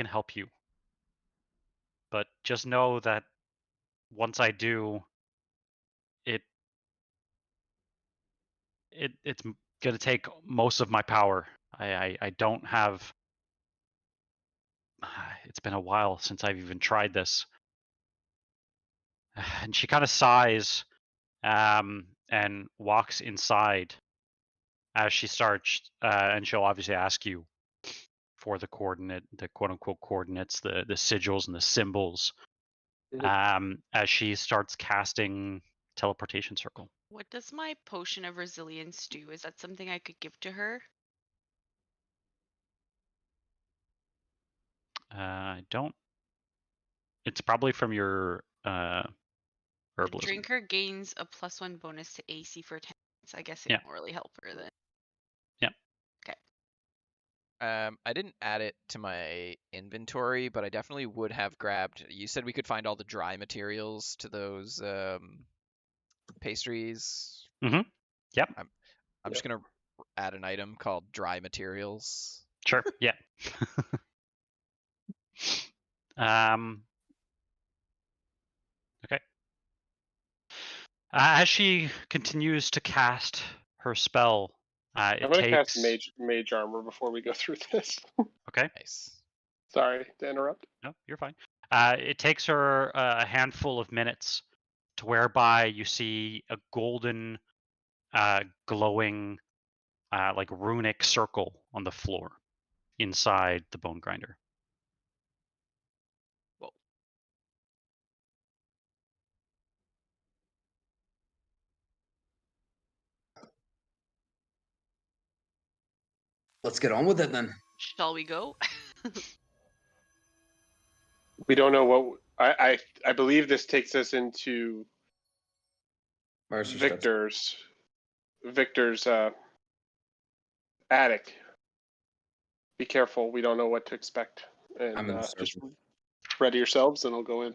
help you, but just know that once I do, it's gonna take most of my power. I don't have. It's been a while since I've even tried this. And she kind of sighs and walks inside as she starts, and she'll obviously ask you for the quote unquote coordinates, the sigils and the symbols, as she starts casting teleportation circle. What does my potion of resilience do? Is that something I could give to her? I don't. It's probably from your The herbalism. drinker gains a +1 bonus to AC for 10 minutes. I guess it Yeah. won't really help her then. Yeah. Okay. I didn't add it to my inventory, but I definitely would have grabbed. You said we could find all the dry materials to those pastries. Mm-hmm. Yep. I'm just gonna add an item called dry materials. Sure. Yeah. Okay. As she continues to cast her spell, I'm it gonna takes. cast mage armor before we go through this. Okay. Nice. Sorry to interrupt. No, you're fine. It takes her a handful of minutes to whereby you see a golden, glowing, like runic circle on the floor inside the bone grinder. Whoa. Let's get on with it then. Shall we go? We don't know what I believe this takes us into Mercer Victor's attic. Be careful. We don't know what to expect. And I'm in the just circle. ready yourselves, and I'll go in.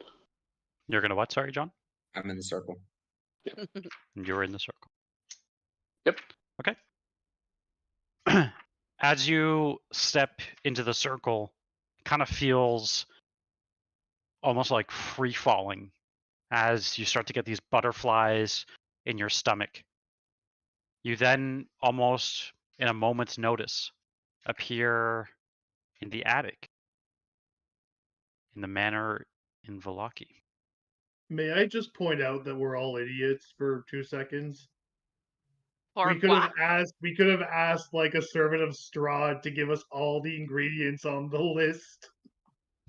You're gonna what? Sorry, John. I'm in the circle. And you're in the circle. Yep. Okay. As you step into the circle, it kind of feels almost like free falling as you start to get these butterflies in your stomach. You then, almost in a moment's notice, appear in the attic in the manor in Velaki. May I just point out that we're all idiots for 2 seconds? Or We could what? have asked like a servant of Strahd to give us all the ingredients on the list.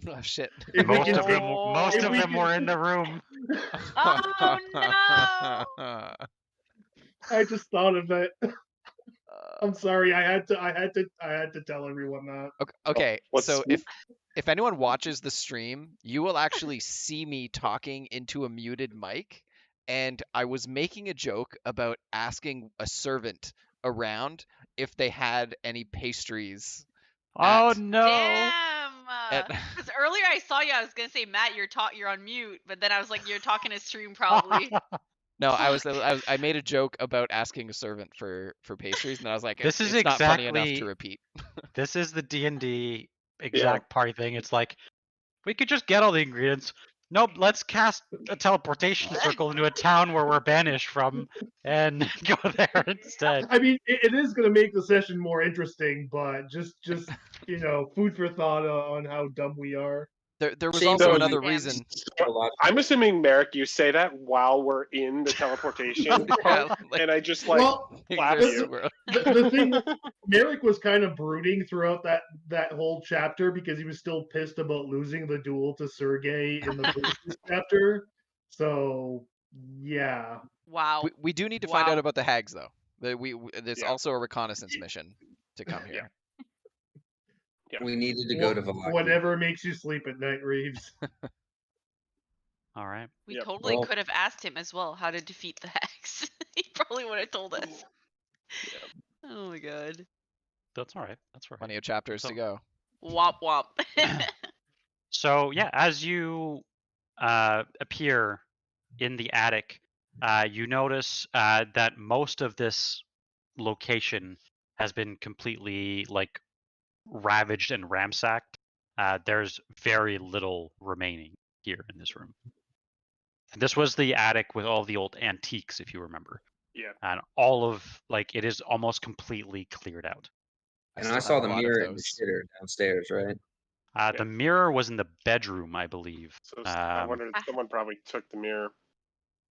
Oh shit. If we Most can of see- them, most if of we them can- were in the room. Oh no! I just thought of it. I'm sorry. I had to tell everyone that. Okay, What's- so if anyone watches the stream, you will actually see me talking into a muted mic, and I was making a joke about asking a servant around if they had any pastries. Oh at- no! Damn! Because earlier I saw you, I was gonna say, Matt, you're on mute, but then I was like, you're talking to stream probably. No, I made a joke about asking a servant for pastries, and I was like, This is it's not funny enough exactly- to repeat. This is the D&D exact party thing. It's like, we could just get all the ingredients. Nope, let's cast a teleportation circle into a town where we're banished from and go there instead. I mean, it is going to make the session more interesting, but just food for thought on how dumb we are. There was Shame also on another you. reason. I'm assuming, Merrick, you say that while we're in the teleportation part, like, and I just like Well, slap there's- you. the thing, Merrick was kind of brooding throughout that whole chapter because he was still pissed about losing the duel to Sergei in the previous chapter. So, yeah. Wow. we do need to find Wow. out about the hags, though. There's Yeah. also a reconnaissance mission to come here. Yeah. We needed to go to Velaki. Whatever makes you sleep at night, Reeves. All right. We Yep. totally Well- could have asked him as well how to defeat the Hags. He probably would have told us. Oh my god. That's all right. That's all right. Plenty of chapters So- to go. Womp womp. So yeah, as you appear in the attic, you notice that most of this location has been completely like ravaged and ransacked. There's very little remaining here in this room. And this was the attic with all the old antiques, if you remember. Yeah. And all of like it is almost completely cleared out. And still I saw have the a lot of mirror in the those. shitter downstairs, right? The mirror was in the bedroom, I believe. So I wondered Ah. if someone probably took the mirror.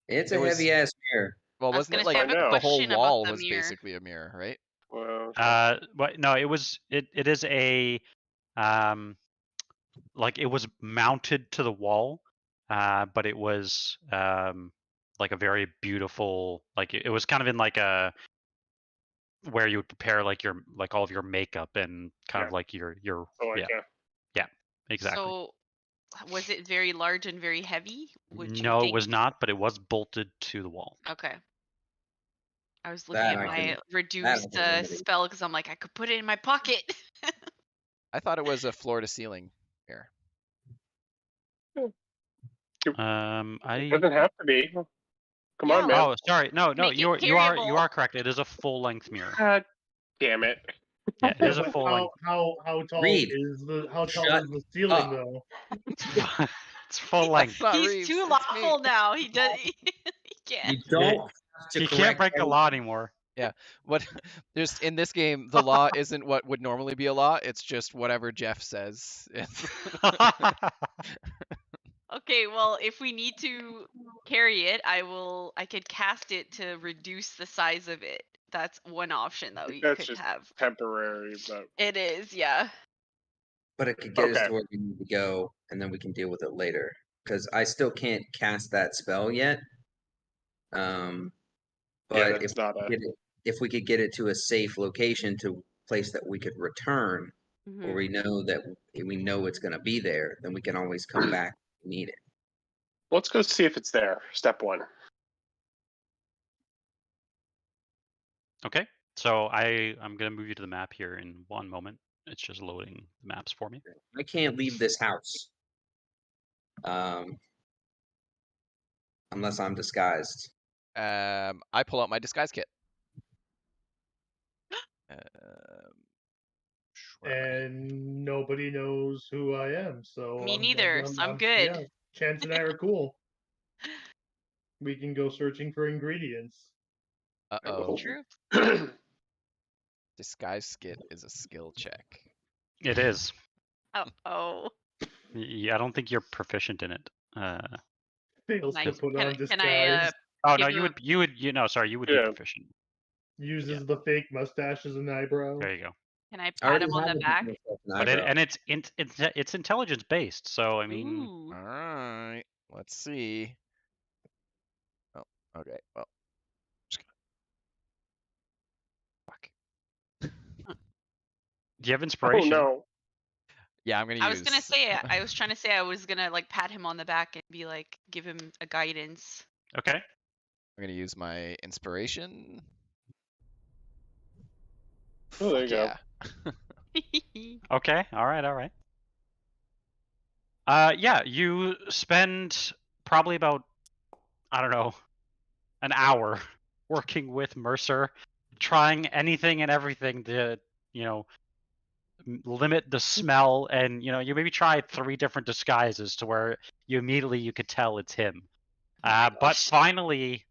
It's It a was- heavy ass mirror. Well, I was wasn't it gonna say, like I have a the whole question about wall the was mirror. basically a mirror, right? Well, But no, it was it is a like it was mounted to the wall, but it was like a very beautiful, like it was kind of in like a where you would prepare like your like all of your makeup and kind of Yeah. like your so like, yeah, exactly. So, was it very large and very heavy? Would you No, it think? was not, but it was bolted to the wall. Okay. I was looking That at I my can- reduced can remedy. spell because I'm like, I could put it in my pocket. I thought it was a floor to ceiling mirror. it I doesn't have to be. Come on, Yeah. man. oh sorry, no, Make it you are carryable. correct. It is a full length mirror. God damn it. Yeah, it is a But full length. how tall Reed. is the Shut is the ceiling up. though? It's full length. Not He's Reeves, too it's me. lawful now. He does. He can't. You don't have to You can't correct break the law anymore. What there's in this game, the law isn't what would normally be a law. It's just whatever Jeff says. Okay, well, if we need to carry it, I could cast it to reduce the size of it. That's one option that we That's could just have. temporary, but It is, yeah. But it could get us Okay. to where we need to go, and then we can deal with it later. Because I still can't cast that spell yet. But that's if not a. if we could get it to a safe location, to a place that we could return, where Mhm. we know it's going to be there, then we can always come back if we need it. Let's go see if it's there. Step one. Okay, so I'm gonna move you to the map here in one moment. It's just loading the maps for me. I can't leave this house, unless I'm disguised. I pull out my disguise kit. Where am I? And nobody knows who I am, so Me neither, so I'm good. Yeah, Chance and I are cool. We can go searching for ingredients. Uh-oh. True. Disguise kit is a skill check. It is. Oh. I don't think you're proficient in it. Fails to Nice. put Can on I, disguise. Oh give no, him you would be Yeah. proficient. Uses the fake mustache as an eyebrow. There you go. Can I I pat already him on have the a back? mustache and But eyebrow. it's intelligence based, so I mean, Ooh. All right. Let's see. Oh, okay. Well, just gonna... Fuck. do you have Oh inspiration? no. Yeah, I'm gonna use. I was gonna say I was trying to say I was gonna like pat him on the back and be like give him a guidance. Okay. I'm gonna use my inspiration. Oh, there Fuck you go. yeah. Okay. All right. Yeah, you spend probably about, I don't know, an hour working with Mercer, trying anything and everything to, limit the smell, and you maybe try 3 different disguises to where you could tell it's him. But gosh. finally,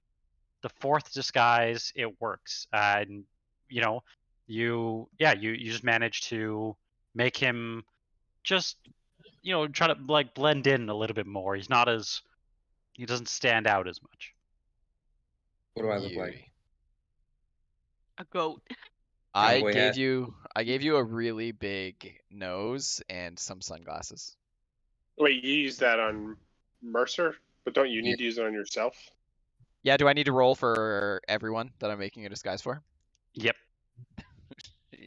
the 4th disguise, it works, and you just manage to make him just try to like blend in a little bit more. He doesn't stand out as much. What do I look like? Yuri. A goat. I Cowboy gave hat. you a really big nose and some sunglasses. Wait, you use that on Mercer, but don't you need to use it on yourself? Yeah, do I need to roll for everyone that I'm making a disguise for? Yep.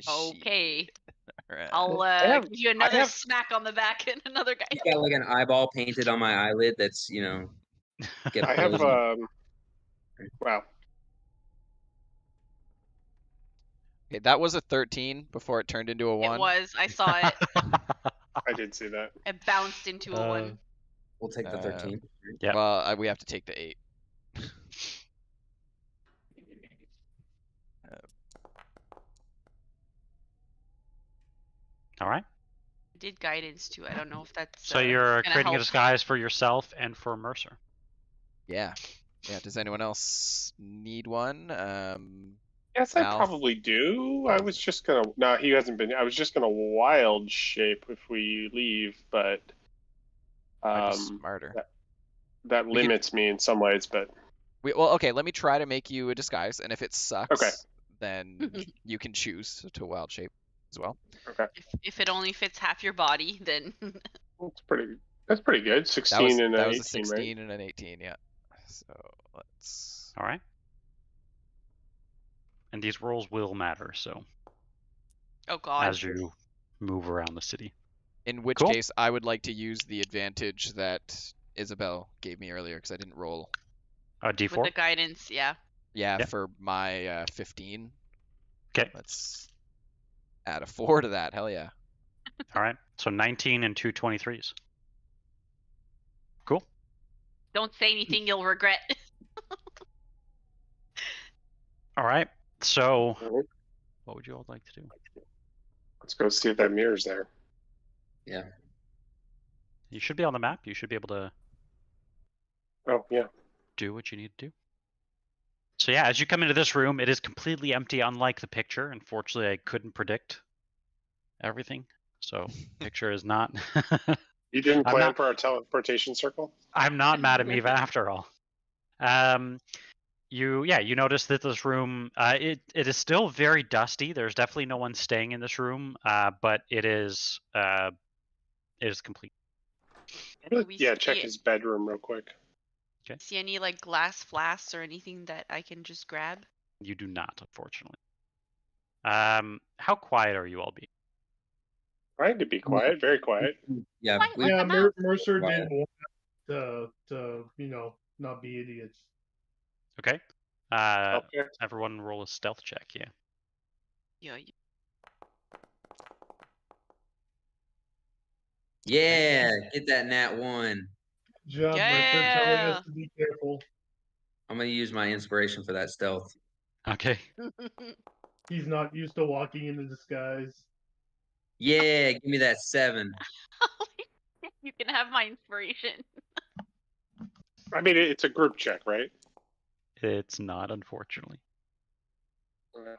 Okay. Alright. I'll have- give you another have- smack on the back and another guy. He's got like an eyeball painted on my eyelid that's, get I have holes in it. wow. Okay, that was a 13 before it turned into a 1. It was. I saw it. I did see that. It bounced into a 1. We'll take the 13. Yep. Well, we have to take the 8. All right. I did guidance too. I don't know if that's So you're gonna creating a help. disguise for yourself and for Mercer. Yeah. Does anyone else need one? Yes, I Mouth. probably do. I was just gonna. No, he hasn't been. I was just gonna wild shape if we leave, but Might be smarter. that We could- limits me in some ways. But Well, okay, let me try to make you a disguise, and if it sucks, Okay. then you can choose to wild shape as well. okay, If it only fits half your body, then that's pretty. That's pretty good. 16 and that an was 18, a 16 right? and an 18, yeah. So let's. All right. And these rolls will matter, so oh god. as you move around the city. In which Cool. case, I would like to use the advantage that Isabel gave me earlier because I didn't roll. With D4. the guidance, yeah. Yeah, Yep. for my 15. Okay. Let's add a 4 to that. Hell yeah. All right. So 19 and 2 23s. Cool. Don't say anything you'll regret. All right. So Mhm. what would you all like to do? Let's go see if that mirror's there. Yeah. You should be on the map. You should be able to Oh yeah. do what you need to do. So yeah, as you come into this room, it is completely empty, unlike the picture. Unfortunately, I couldn't predict everything. So picture is not You didn't I'm plan not- for our teleportation circle? I'm not Madame Eva after all. You notice that this room it is still very dusty. There's definitely no one staying in this room, but it is complete. Do we Yeah, see check it? his bedroom real quick. See any like glass flasks or anything that I can just grab? You do not, unfortunately. How quiet are you all being? Trying to be quiet, very quiet. Yeah. Quiet we- like Yeah, a mouse. Mercer Wow. didn't want to not be idiots. Okay. Okay. Everyone roll a stealth check. Yeah. Yeah. Yeah, get that nat 1. Good job, Mercer, telling Yeah. us to be careful. I'm gonna use my inspiration for that stealth. Okay. He's not used to walking in a disguise. Yeah, give me that 7. You can have my inspiration. I mean, it's a group check, right? It's not, unfortunately. Yeah.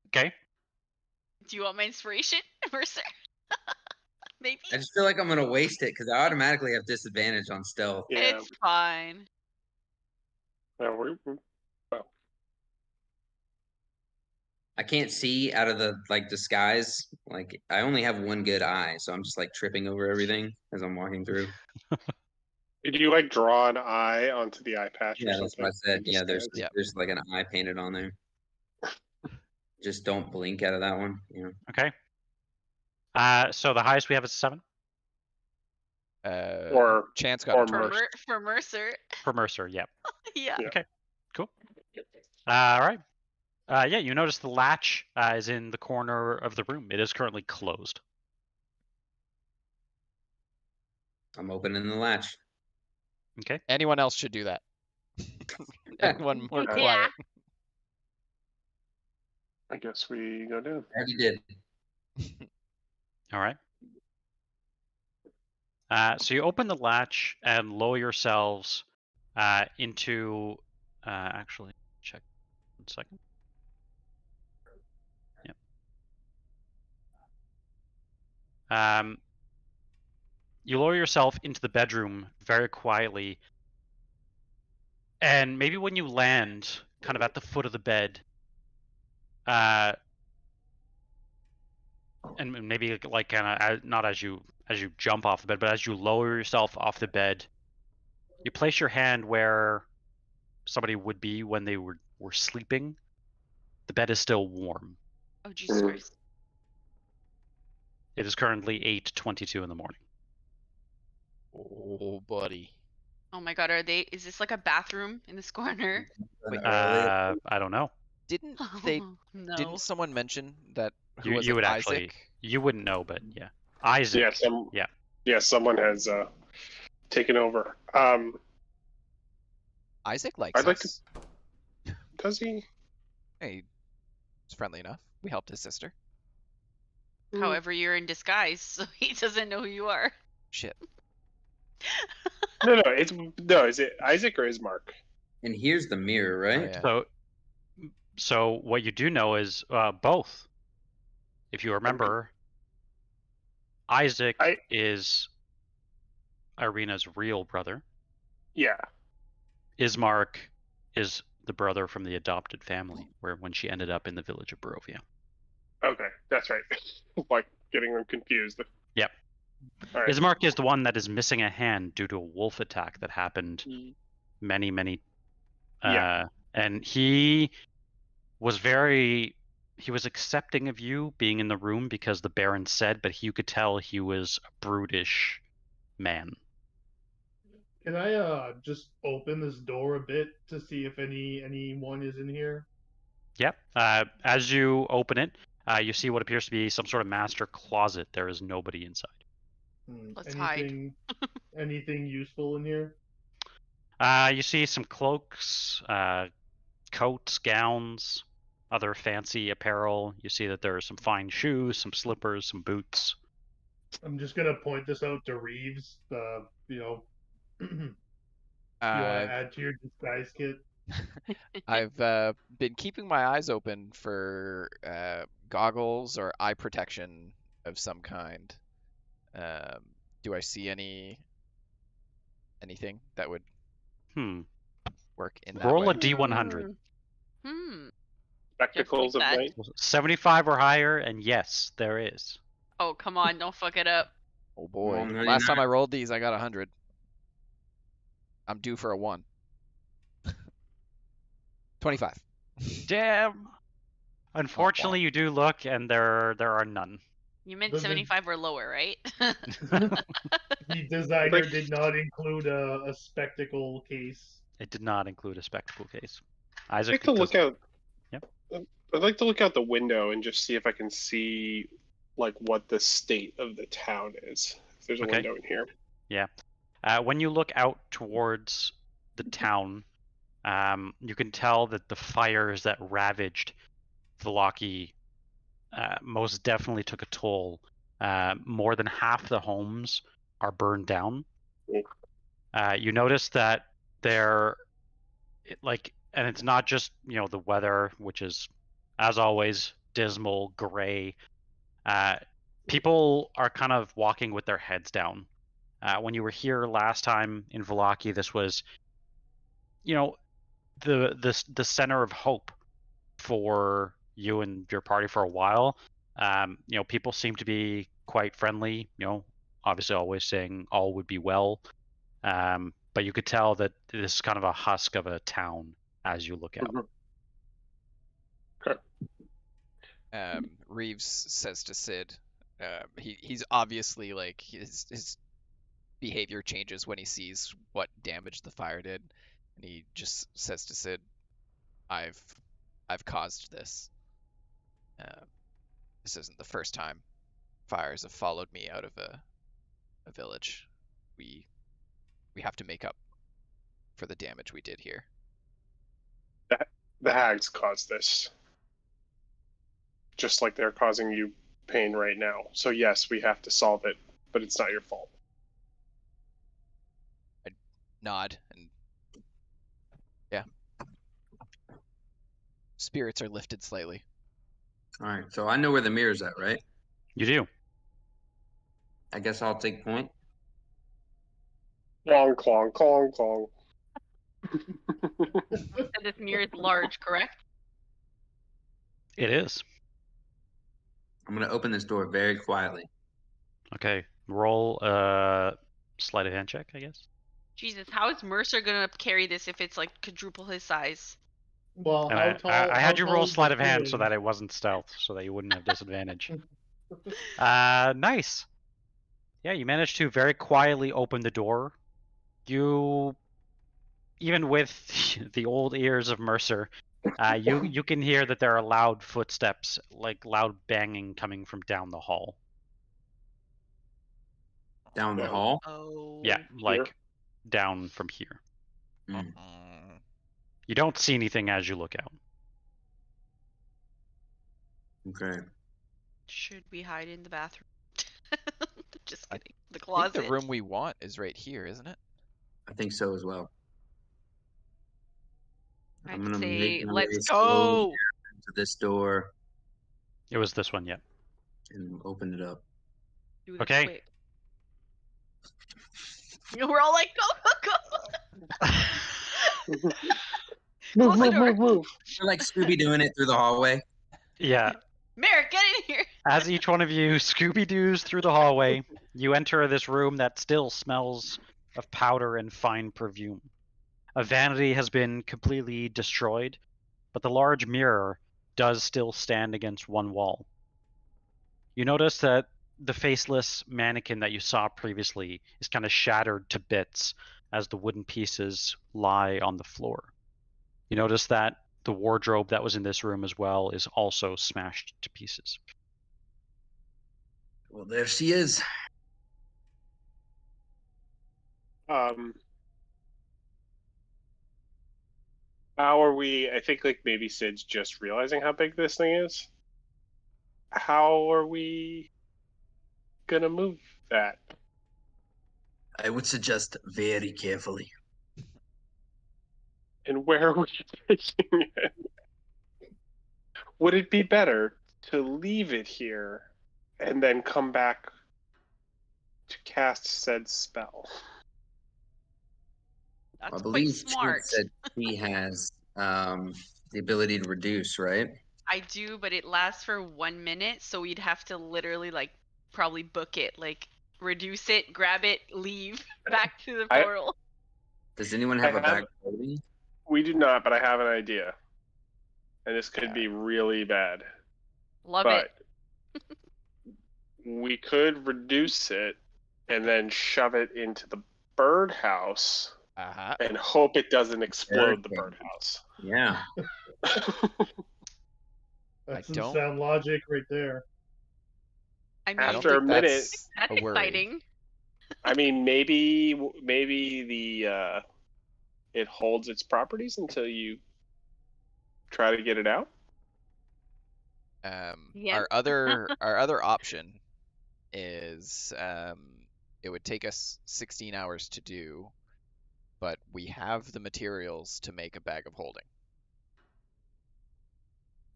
Okay. Do you want my inspiration, Mercer? Maybe. I just feel like I'm gonna waste it because I automatically have disadvantage on stealth. Yeah. It's fine. Yeah, I can't see out of the disguise. Like I only have one good eye, so I'm just like tripping over everything as I'm walking through. Did you like draw an eye onto the eye patch or Yeah, that's something? what I said. Yeah, Disguise? there's like an eye painted on there. Just don't blink out of that one. You know. Okay. So the highest we have is 7 Or Chance got or a 20. For Mercer. for Mercer. Yep. Yeah. Yeah. Okay. Cool. All right. Yeah, you notice the latch is in the corner of the room. It is currently closed. I'm opening the latch. Okay. Anyone else should do that. Anyone more Yeah. quiet. I guess we go down. Already did. All right. So you open the latch and lower yourselves into. Actually, check 1 second. Yep. You lower yourself into the bedroom very quietly, and maybe when you land, kind of at the foot of the bed, and maybe like kind of not as you jump off the bed, but as you lower yourself off the bed, you place your hand where somebody would be when they were sleeping. The bed is still warm. Oh, Jesus Christ. It is currently 8:22 in the morning. Oh, buddy. Oh my god, is this like a bathroom in this corner? Wait, I don't know. Didn't No. Didn't someone mention that? Who You was would it, actually Isaac? you wouldn't know, but yeah, Isaac. Yeah, someone has taken over. Isaac likes I'd like to- us. Does he? Hey, he's friendly enough. We helped his sister. However, you're in disguise, so he doesn't know who you are. Shit. No. Is it Isaac or Ismark? And here's the mirror, right? Oh, yeah. So what you do know is both. If you remember, Isaac is Irina's real brother. Yeah. Ismark is the brother from the adopted family, when she ended up in the village of Barovia. Okay, that's right. Like getting them confused. Yep. All right. Ismark is the one that is missing a hand due to a wolf attack that happened many. Yeah. And he was accepting of you being in the room because the Baron said, but you could tell he was a brutish man. Can I just open this door a bit to see if anyone is in here? Yep. As you open it, you see what appears to be some sort of master closet. There is nobody inside. Let's hide. Anything useful in here? You see some cloaks, coats, gowns, other fancy apparel. You see that there are some fine shoes, some slippers, some boots. I'm just gonna point this out to Reeves. You want to add to your disguise kit? I've been keeping my eyes open for goggles or eye protection of some kind. Do I see anything that would work in that Roll way? a D100. Spectacles of that. night. 75 or higher, and yes, there is. Oh, come on, don't fuck it up. Oh boy. Well, Last time 99. I rolled these, I got 100. I'm due for a 1. 25. Damn. Unfortunately, you do look, and there are none. You meant Does it- 75 or lower, right? The designer did not include a spectacle case. It did not include a spectacle case. I'd Isaac, like to look out. Yep. I'd like to look out the window and just see if I can see like what the state of the town is. If there's a Okay. window in here. When you look out towards the town, you can tell that the fires that ravaged Vallaki most definitely took a toll. More than half the homes are burned down. You notice that and it's not just the weather, which is, as always, dismal, gray. People are kind of walking with their heads down. When you were here last time in Vallaki, this was, the center of hope for you and your party for a while. People seem to be quite friendly. Obviously always saying all would be well. But you could tell that this is kind of a husk of a town as you look out. Reeves says to Sid, he's obviously like his behavior changes when he sees what damage the fire did, and he just says to Sid, I've caused this. This isn't the first time fires have followed me out of a village. We have to make up for the damage we did here. The Hags caused this. Just like they're causing you pain right now. So yes, we have to solve it, but it's not your fault. I nod and yeah. Spirits are lifted slightly. All right, so I know where the mirror's at, right? You do. I guess I'll take point. Clong, clong, clong, clong. So this mirror is large, correct? It is. I'm gonna open this door very quietly. Okay. Roll sleight of hand check, I guess. Jesus, how is Mercer gonna carry this if it's like quadruple his size? Well, And how tall? I had you how tall roll is the sleight of hand so ceiling? that it wasn't stealth, so that you wouldn't have disadvantage. Nice. Yeah, you managed to very quietly open the door. You, even with the old ears of Mercer, you can hear that there are loud footsteps, like loud banging coming from down the hall. Down the hall. Oh. Yeah, like down from here. Mm. You don't see anything as you look out. Okay. Should we hide in the bathroom? Just I kidding. The I closet. think the room we want is right here, isn't it? I think so as well. I'd I'm gonna say, make my let's way slowly go. to this door It was this one, yeah. and open it up. Do this Okay. quick. We're all like, go, go, go. Close the door. We're like Scooby doing it through the hallway. Yeah. Merrick, get in here. As each one of you Scooby-Doos through the hallway, you enter this room that still smells of powder and fine perfume. A vanity has been completely destroyed, but the large mirror does still stand against one wall. You notice that the faceless mannequin that you saw previously is kind of shattered to bits as the wooden pieces lie on the floor. You notice that the wardrobe that was in this room as well is also smashed to pieces. Well, there she is. How are we? I think like maybe Sid's just realizing how big this thing is. How are we gonna move that? I would suggest very carefully. And where are we taking it? Would it be better to leave it here and then come back to cast said spell? That's I quite believe smart. She said he has the ability to reduce, right? I do, but it lasts for 1 minute, so we'd have to literally like probably book it, like reduce it, grab it, leave, back to the portal. Does anyone have I a bag of holding? We do not, but I have an idea. And this could be really bad. Love but it. We could reduce it and then shove it into the birdhouse and hope it doesn't explode the birdhouse. Yeah. That's some don't- sound logic right there. I mean, After a minute, that's a worry. exciting. I mean, maybe it holds its properties until you try to get it out. Yeah. Our other option is it would take us 16 hours to do, but we have the materials to make a bag of holding.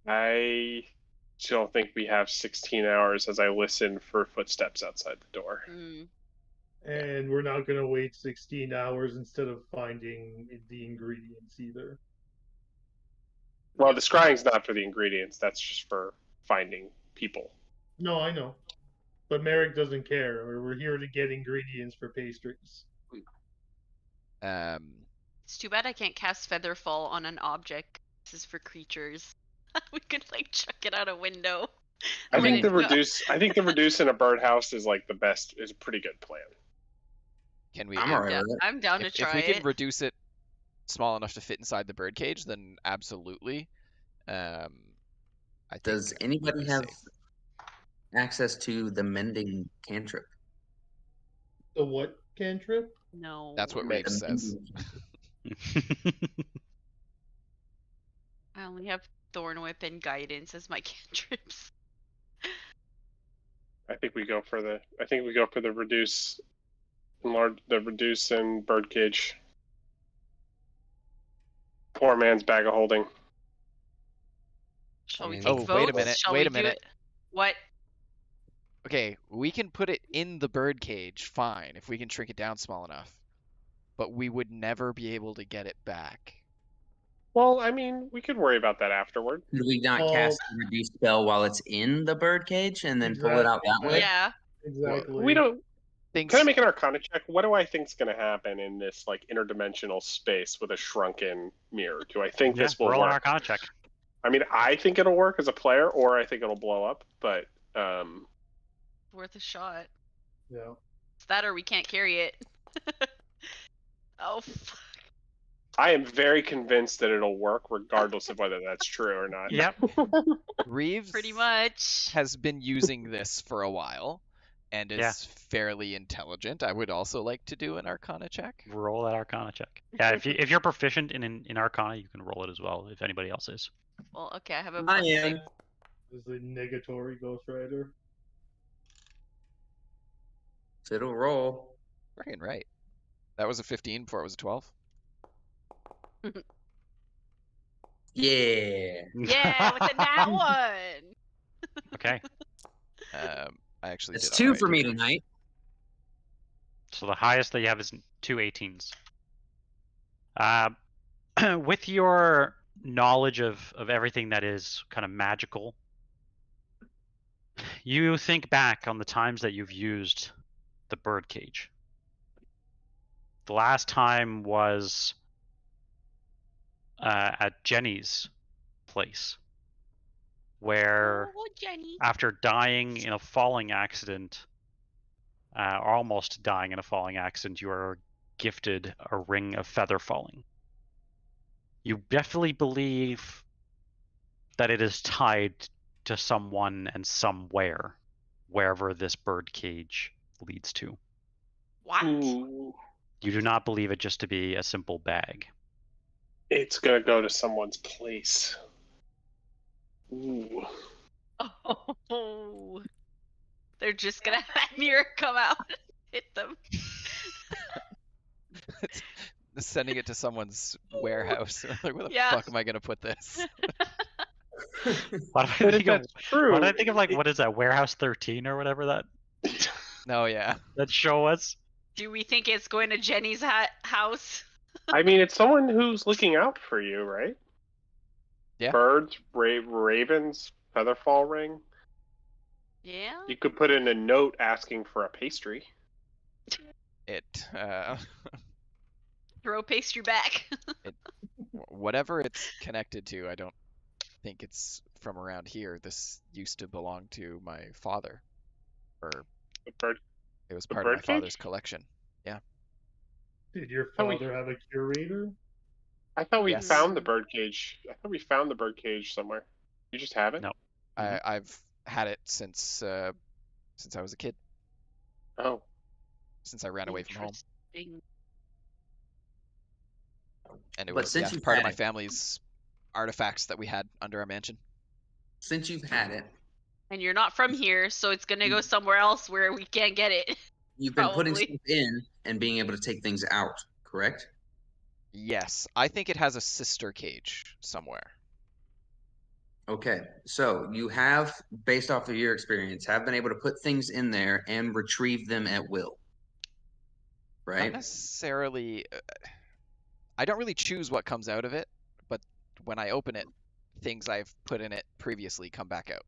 I don't think we have 16 hours as I listen for footsteps outside the door. Mm. And we're not going to wait 16 hours instead of finding the ingredients either. Well, the scrying's not for the ingredients. That's just for finding people. No, I know. But Merrick doesn't care. We're here to get ingredients for pastries. It's too bad I can't cast Featherfall on an object. This is for creatures. We could like chuck it out a window. I think the Let it go. reduce in a birdhouse is like is a pretty good plan. Can we? I'm I'm alright down, with it. I'm down to If try we can it. reduce it small enough to fit inside the birdcage, then absolutely. I think Does we'll anybody be have safe. access to the mending cantrip? The what cantrip? No. That's what The Reeves says. mending cantrip. I only have Thorn Whip and Guidance as my cantrips. I think we go for the reduce and birdcage. Poor man's bag of holding. Shall we mean, take Oh, votes? wait a minute, Shall wait we a do minute. it? What? Okay, we can put it in the birdcage, fine, if we can shrink it down small enough. But we would never be able to get it back. Well, I mean, we could worry about that afterward. Could we not cast the reduce spell while it's in the birdcage and then pull it out that way? Yeah. Exactly. We don't. Things. Can I make an Arcana check? What do I think's going to happen in this like interdimensional space with a shrunken mirror? Do I think this will roll an work? Arcana check. I mean, I think it'll work as a player, or I think it'll blow up. But Worth a shot. Yeah. It's that or we can't carry it. Oh, fuck. I am very convinced that it'll work, regardless of whether that's true or not. Yep. Reeves Pretty much. has been using this for a while and is Yeah. fairly intelligent. I would also like to do an Arcana check. Roll that Arcana check. Yeah, if you're proficient in Arcana, you can roll it as well. If anybody else is. Well, okay, I have a I +6. am. This is a negatory Ghost Rider. It'll roll. Freaking right. That was a 15 before it was a 12. Yeah. Yeah, with the nat one. Okay. I actually It's did 2 alright. for me tonight. So the highest that you have is 2 18s. With your knowledge of everything that is kind of magical, you think back on the times that you've used the birdcage. The last time was at Jenny's place, where Oh, Jenny. after dying in a falling accident, or almost dying in a falling accident, you are gifted a ring of feather falling. You definitely believe that it is tied to someone and somewhere, wherever this birdcage leads to. What? Ooh, You do not believe it just to be a simple bag. it's gonna go to someone's place. Ooh. Oh. They're just gonna have that mirror come out and hit them. Sending it to someone's warehouse. Like, where the Yeah. fuck am I gonna put this? Why do I But if think of, that's true, why do I think of like, what is that, Warehouse 13 or whatever that No, yeah. show was? Do we think it's going to Jenny's house? I mean, it's someone who's looking out for you, right? Yeah. Birds, ravens, featherfall ring. Yeah. You could put in a note asking for a pastry. It Throw pastry back. whatever it's connected to, I don't think it's from around here. This used to belong to my father, or The bird. it was The part of my birdcage? father's collection. Did your Oh, we- father have a curator? I thought we Yes. found the birdcage. I thought we found the birdcage somewhere. You just have it? No. I've had it since I was a kid. Oh. Since I ran away from home. Interesting. And it But was since you've part of had my it- family's artifacts that we had under our mansion. Since you've had it, And you're not from here, so it's gonna go somewhere else where we can't get it. you've been putting Probably. stuff in and being able to take things out, correct? Yes, I think it has a sister cage somewhere. Okay, so you have, based off of your experience, have been able to put things in there and retrieve them at will, Not right? necessarily. I don't really choose what comes out of it, but when I open it, things I've put in it previously come back out.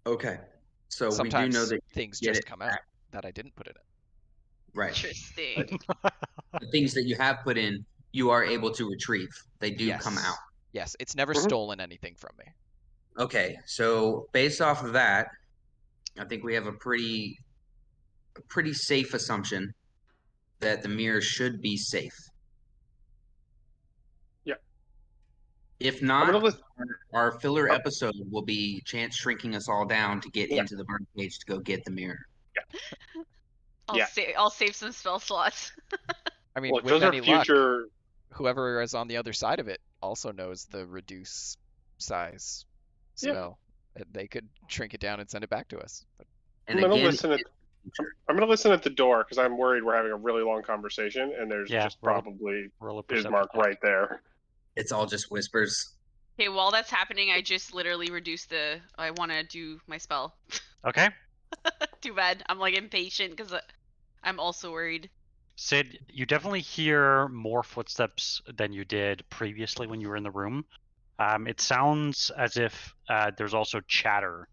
Okay, so Sometimes we do know that things get just it come out back. that I didn't put in it. Right. Interesting. The things that you have put in, you are able to retrieve. They do come out. Yes, it's never Mhm. stolen anything from me. Okay, so based off of that, I think we have a pretty safe assumption that the mirror should be safe. Yeah. If I'm not, gonna listen. our filler Oh. episode will be Chance shrinking us all down to get Yeah. into the birdcage to go get the mirror. Yeah. I'll save some spell slots. I mean, Look, with those are any luck, future. whoever is on the other side of it also knows the reduce size Yeah. spell. They could shrink it down and send it back to us. But And I'm gonna again, listen at. I'm gonna listen at the door because I'm worried we're having a really long conversation and there's Yeah, just roll- probably Roll a perception Bismarck check. right there. it's all just whispers. Okay, while that's happening, I just literally reduced the. I want to do my spell. Okay. Too bad. I'm like impatient because I'm also worried. Sid, you definitely hear more footsteps than you did previously when you were in the room. It sounds as if there's also chatter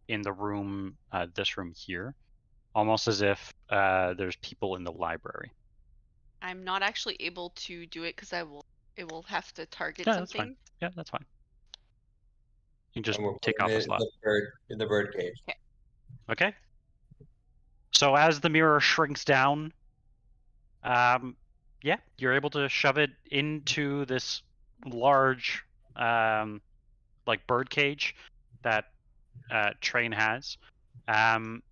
in the room, this room here, almost as if there's people in the library. I'm not actually able to do it because it will have to target Yeah, that's fine. something. Yeah, that's fine. You can just And we're take putting off a it slot. in the bird cage. Okay. So as the mirror shrinks down, yeah, you're able to shove it into this large, like bird cage that Train has.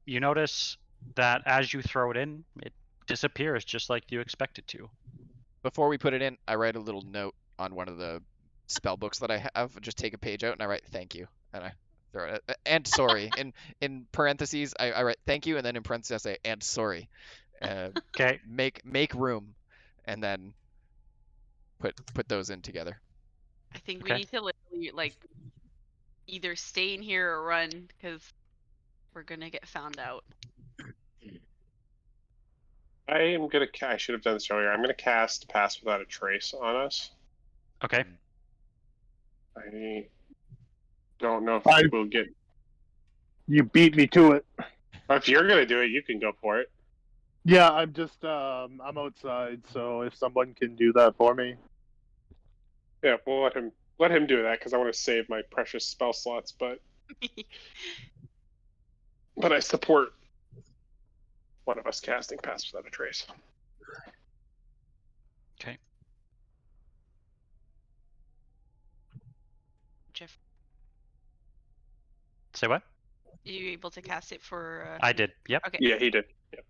You notice that as you throw it in, it disappears just like you expect it to. before we put it in, I write a little note on one of the spell books that I have. Just take a page out and I write "thank you" and I throw it. And sorry. In parentheses, I write "thank you" and then in parentheses I say "and sorry." Okay. Make room, and then put those in together. I think Okay. we need to literally like either stay in here or run because we're gonna get found out. I am gonna. I should have done this earlier. I'm gonna cast Pass Without a Trace on us. Okay. I don't know if I- we'll get. You beat me to it. If you're gonna do it, you can go for it. Yeah, I'm just I'm outside, so if someone can do that for me. Yeah, we'll let him do that because I want to save my precious spell slots. But I support one of us casting Pass Without a Trace. Okay. Jeff, Say what? are you able to cast it for? I did. Yep. Okay. Yeah, he did. Yep.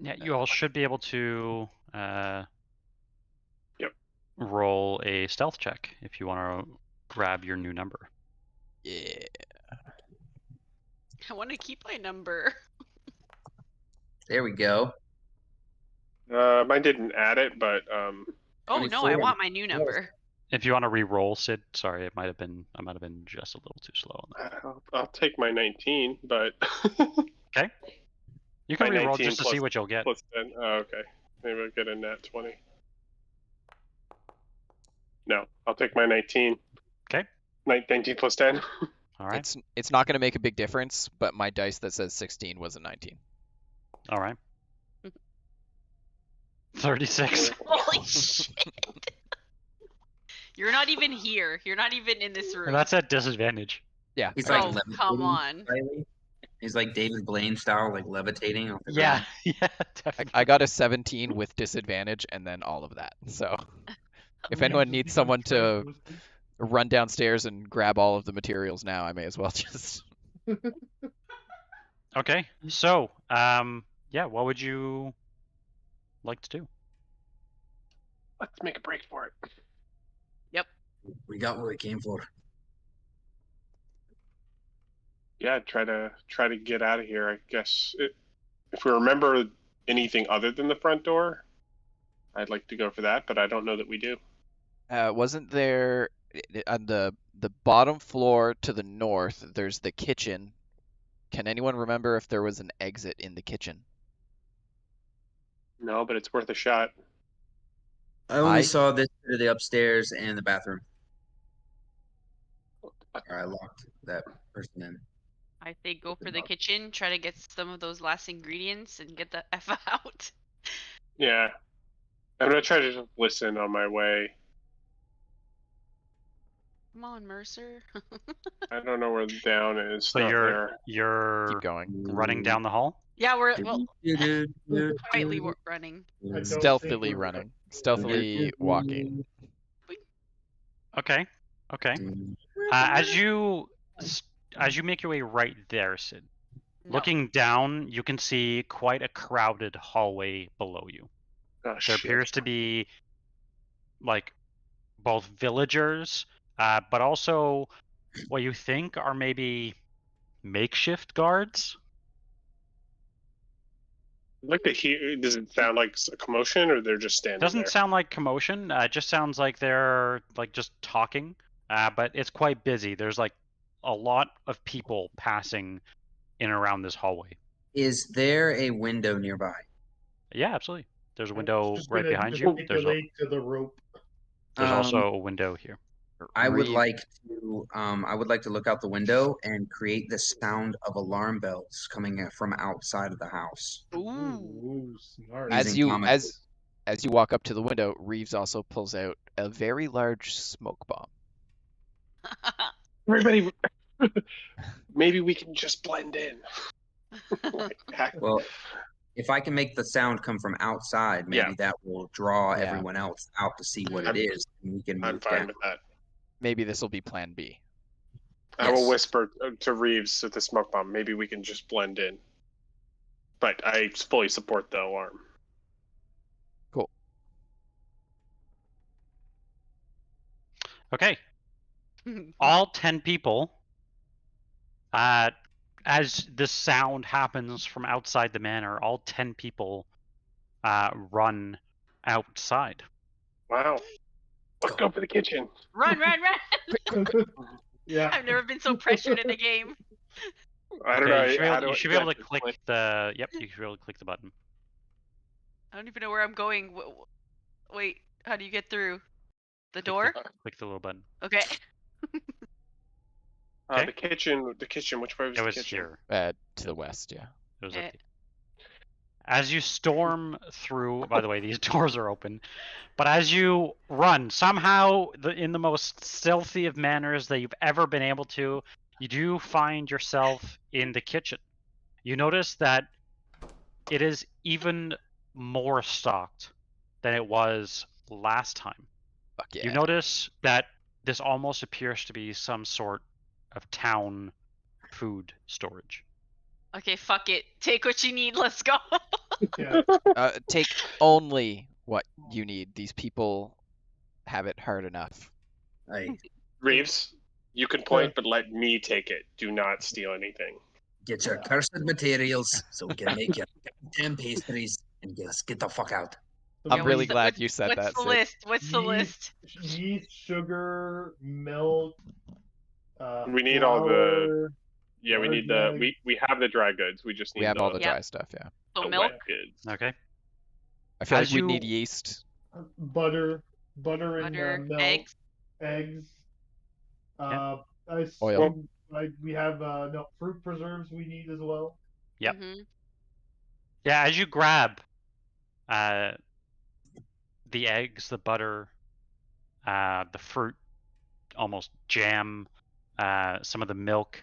Yeah, you all should be able to Yep. roll a stealth check if you want to grab your new number. Yeah. I want to keep my number. There we go. Mine didn't add it, but Oh no, I 24. want my new number. If you want to re-roll, Sid, sorry, I might have been just a little too slow on that. I'll take my 19. But Okay. You can My re-roll 19 just to see plus- what you'll get. plus 10. Oh, okay. Maybe I'll get a nat 20. No, I'll take my 19. Okay. 19 plus 10. All right. It's not going to make a big difference, but my dice that says 16 was a 19. All right. 36. Holy shit! You're not even here. You're not even in this room. And that's at disadvantage. Yeah. He's I- like Oh, levitating come on. slightly. He's like David Blaine style, like levitating. Off the Yeah, ground. yeah, definitely. I got a 17 with disadvantage and then all of that. So if anyone needs someone to run downstairs and grab all of the materials now, I may as well just. Okay, so yeah, what would you like to do? Let's make a break for it. We got what we came for. Yeah, try to get out of here. I guess if we remember anything other than the front door, I'd like to go for that, but I don't know that we do. Wasn't there on the bottom floor to the north? There's the kitchen. Can anyone remember if there was an exit in the kitchen? No, but it's worth a shot. I only I- saw this bit of the upstairs and the bathroom. Or I locked that person in. I say go for the kitchen, try to get some of those last ingredients, and get the F out. Yeah. I'm gonna try to just listen on my way. Come on, Mercer. I don't know where the down is. So Not you're there. you're Keep going. running down the hall. Yeah, we're well Do-do-do-do. quietly running. I don't Stealthily think we're- running. Stealthily walking. Okay. Okay. As you make your way right there, Sid, No. looking down, you can see quite a crowded hallway below you. Oh, There shit. appears to be like both villagers, but also what you think are maybe makeshift guards. I'd like to hear. Does it sound like a commotion, or they're just standing Doesn't there? sound like commotion. It just sounds like they're like just talking. But it's quite busy. There's like a lot of people passing in and around this hallway. Is there a window nearby? Yeah, absolutely. There's a I'm window just right gonna behind you. gesticulate to the rope. There's also a window here. I would Reeve- like to look out the window and create the sound of alarm bells coming from outside of the house. Ooh. Ooh, smart. as using you comic as you walk up to the window, Reeves also pulls out a very large smoke bomb. Everybody, maybe we can just blend in. Well, if I can make the sound come from outside, maybe Yeah. that will draw Yeah. everyone else out to see what I'm- it is, and we can I'm move fine down. with that. Maybe this will be Plan B. I will Yes. whisper to Reeves with the smoke bomb. Maybe we can just blend in. But I fully support the alarm. Okay. All 10 people, as the sound happens from outside the manor, all 10 people run outside. Wow. Let's go for the kitchen. Run, run, run! Yeah. I've never been so pressured in a game. I don't Okay, know. you should be able to click the. Yep, you should be able to click the button. I don't even know where I'm going. Wait, how do you get through? The door? Click the little button. Okay. Okay. The kitchen. Which way was It the was kitchen? here. To the west, yeah. It was Eh. up here. As you storm through, by the way, these doors are open. But as you run, somehow, in the most stealthy of manners that you've ever been able to, you do find yourself in the kitchen. You notice that it is even more stocked than it was last time. Fuck yeah. You notice that this almost appears to be some sort of town food storage. Okay, fuck it. Take what you need. Let's go. Yeah. Take only what you need. These people have it hard enough. I Reeves, you can point, but let me take it. Do not steal anything. get your cursed materials so we can make your damn pastries and just get the fuck out. I'm Yeah, really what's the- glad what's- you said what's that, the Sid. list? What's the Yeast. list? Yeast, sugar, milk. We need all the- flour. Yeah, we need Hard the we have the dry goods. We just need We have all the Yeah. dry stuff, yeah. So the milk. wet goods. Okay. I feel As like we need you- yeast. butter, and Butter, milk, eggs. eggs. Yeah. I Oil. assume, we have fruit preserves we need as well. Yep. Mhm. Yeah, as you grab the eggs, the butter, the fruit, almost jam, some of the milk,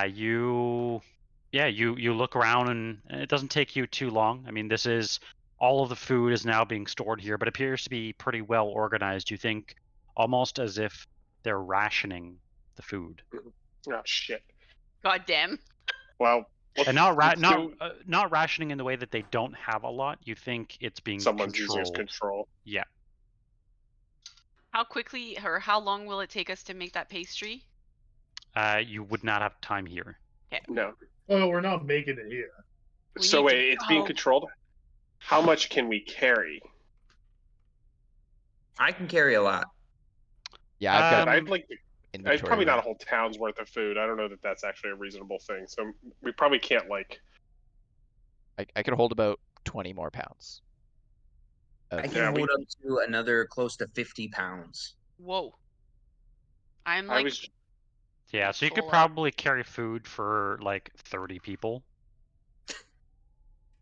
you look around and it doesn't take you too long. I mean, all of the food is now being stored here, but appears to be pretty well organized. You think almost as if they're rationing the food. Oh shit. God damn. Well, And not let's do- not rationing in the way that they don't have a lot. You think it's being someone's using as controlled. control. Yeah. How quickly or how long will it take us to make that pastry? You would not have time here. No. Oh, we're not making it here. We So need to wait, it's being go. controlled. How much can we carry? I can carry a lot. Yeah, I've got I'd like to. inventory. It's probably room. not a whole town's worth of food. I don't know that that's actually a reasonable thing. So we probably can't like. I could hold about 20 more pounds. I can Yeah, we- hold up to another close to 50 pounds. Whoa. I'm I like, was. Yeah, so you could full up. probably carry food for like 30 people.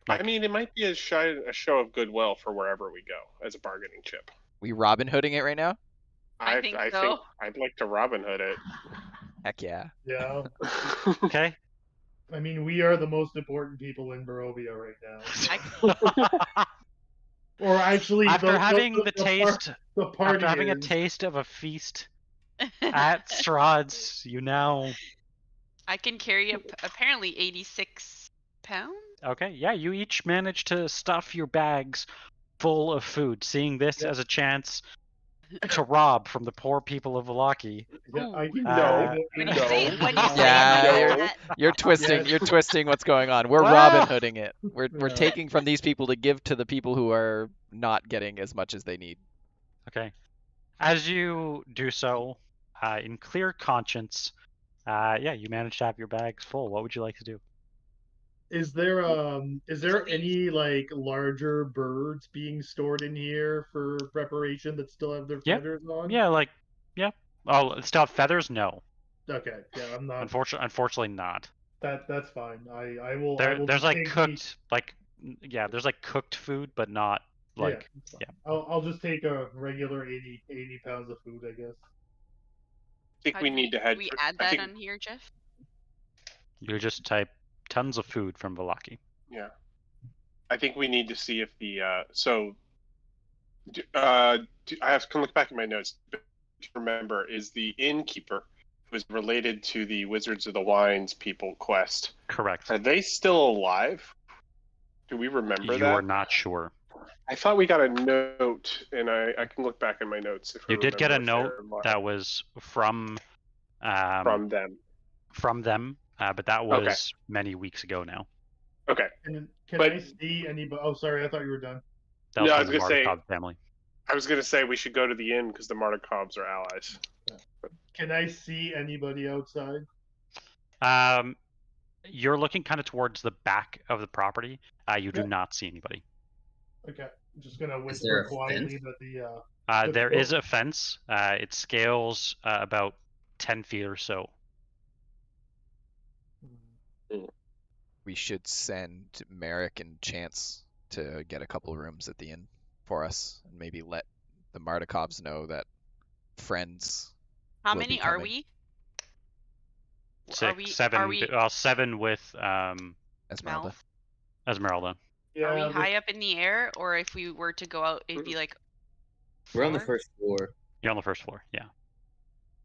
I mean, it might be a show of goodwill for wherever we go as a bargaining chip. We Robin Hooding it right now? I think so. I'd like to Robin Hood it. Heck yeah. Yeah. Okay. I mean, we are the most important people in Barovia right now. Or actually, After having the taste, the party after having a is- taste of a feast at Strahd's, you now. I can carry apparently 86 pounds. Okay, yeah, you each managed to stuff your bags full of food, seeing this Yeah. as a chance to rob from the poor people of Valaki. Yeah, I can No. When you say it, when you say Yeah, it like you're- that, You're twisting. Yes. You're twisting what's going on. We're Wow. Robin Hooding it. We're Yeah. taking from these people to give to the people who are not getting as much as they need. Okay. As you do so, in clear conscience, yeah, you managed to have your bags full. What would you like to do? Is there any like larger birds being stored in here for preparation that still have their Yeah. feathers on? Yeah, yeah. Oh, still have feathers? No. Okay. Yeah, I'm not. Unfortunately not. That's fine. I will. There's just like take cooked, yeah, there's like cooked food, but not like, that's fine. yeah. I'll just take a regular 80 pounds of food, I guess. I think how we do need to head. we for- add I that think, on here, Jeff? You just type tons of food from Valaki. Yeah. I think we need to see if the I have to look back at my notes. But to remember, is the innkeeper who is related to the Wizards of the Wines people quest? Correct. Are they still alive? Do we remember You that? are not sure. I thought we got a note, and I can look back in my notes. If I You did get a remember if note they're alive. that was from from them. but that was many weeks ago now. Okay. And can But- I see anybody? Oh, sorry. I thought you were done. That was No, I from was gonna the say- Markov family. I was gonna say we should go to the inn because the Martikovs are allies. Can I see anybody outside? You're looking kind of towards the back of the property. You do Yeah. not see anybody. Okay. I'm just gonna Is there whisper a quietly fence? that the Good There call. is a fence. It scales about 10 feet or so. We should send Merrick and Chance to get a couple rooms at the inn for us, and maybe let the Martikovs know that friends. How will be many are coming. we? Six, Are we seven with Esmeralda. Mal? Esmeralda. yeah, Are we the- high up in the air, or if we were to go out, it'd be like? We're on the first floor. You're on the first floor. Yeah.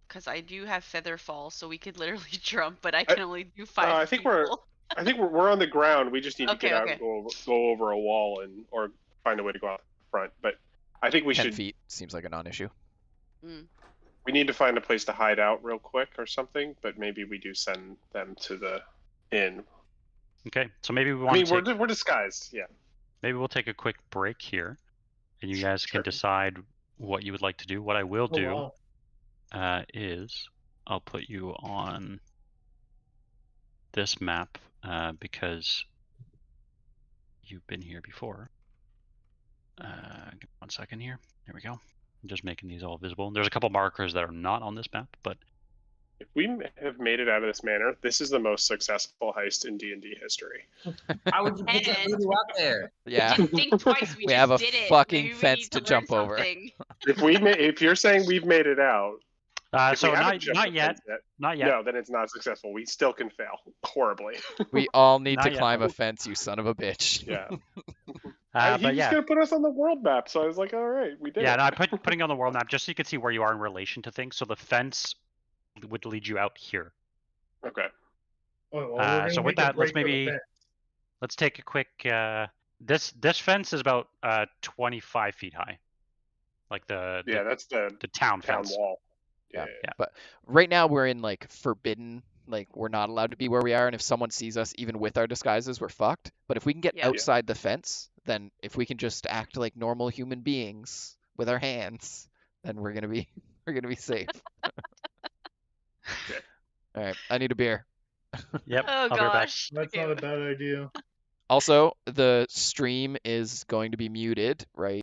Because I do have feather fall, so we could literally jump, but I can only do 5 I think we're- people. I think we're on the ground. We just need to Okay, get out okay. and go over a wall or find a way to go out front. But I think we 10 should. feet seems like a non-issue. We need to find a place to hide out real quick or something. But maybe we do send them to the inn. Okay. So maybe we I want mean, to take, we're disguised. Yeah. maybe we'll take a quick break here, and you guys can Sure. decide what you would like to do. What I will Oh, do wow. is I'll put you on this map because you've been here before. Give me 1 second here. There we go. I'm just making these all visible. There's a couple markers that are not on this map, but If we have made it out of this manor, this is the most successful heist in D&D history. How would you put that And- voodoo out there? Yeah. Didn't think twice. We We just have a did it. fucking Maybe we fence need to learn jump over. something. If you're saying we've made it out, if so we haven't jumped not the yet. fence Not yet. No, then it's not successful. We still can fail horribly. We all need Not to yet. climb a fence, you son of a bitch. Yeah. But He was yeah. gonna put us on the world map, so I was like, all right, we did Yeah, it. no, I'm putting on the world map just so you can see where you are in relation to things. So the fence would lead you out here. Okay. Oh, well, we're gonna So with make a that, let's break for the maybe fence. let's take a quick. This fence is about 25 feet high, like the that's the town town fence. wall. Yeah. Yeah. But right now we're in like forbidden, like we're not allowed to be where we are, and if someone sees us even with our disguises, we're fucked. But if we can get Yeah. outside the fence, then if we can just act like normal human beings with our hands, then we're gonna be safe. All right, I need a beer. Yep. Oh I'll be right back. gosh. That's Okay. not a bad idea. Also, the stream is going to be muted, right?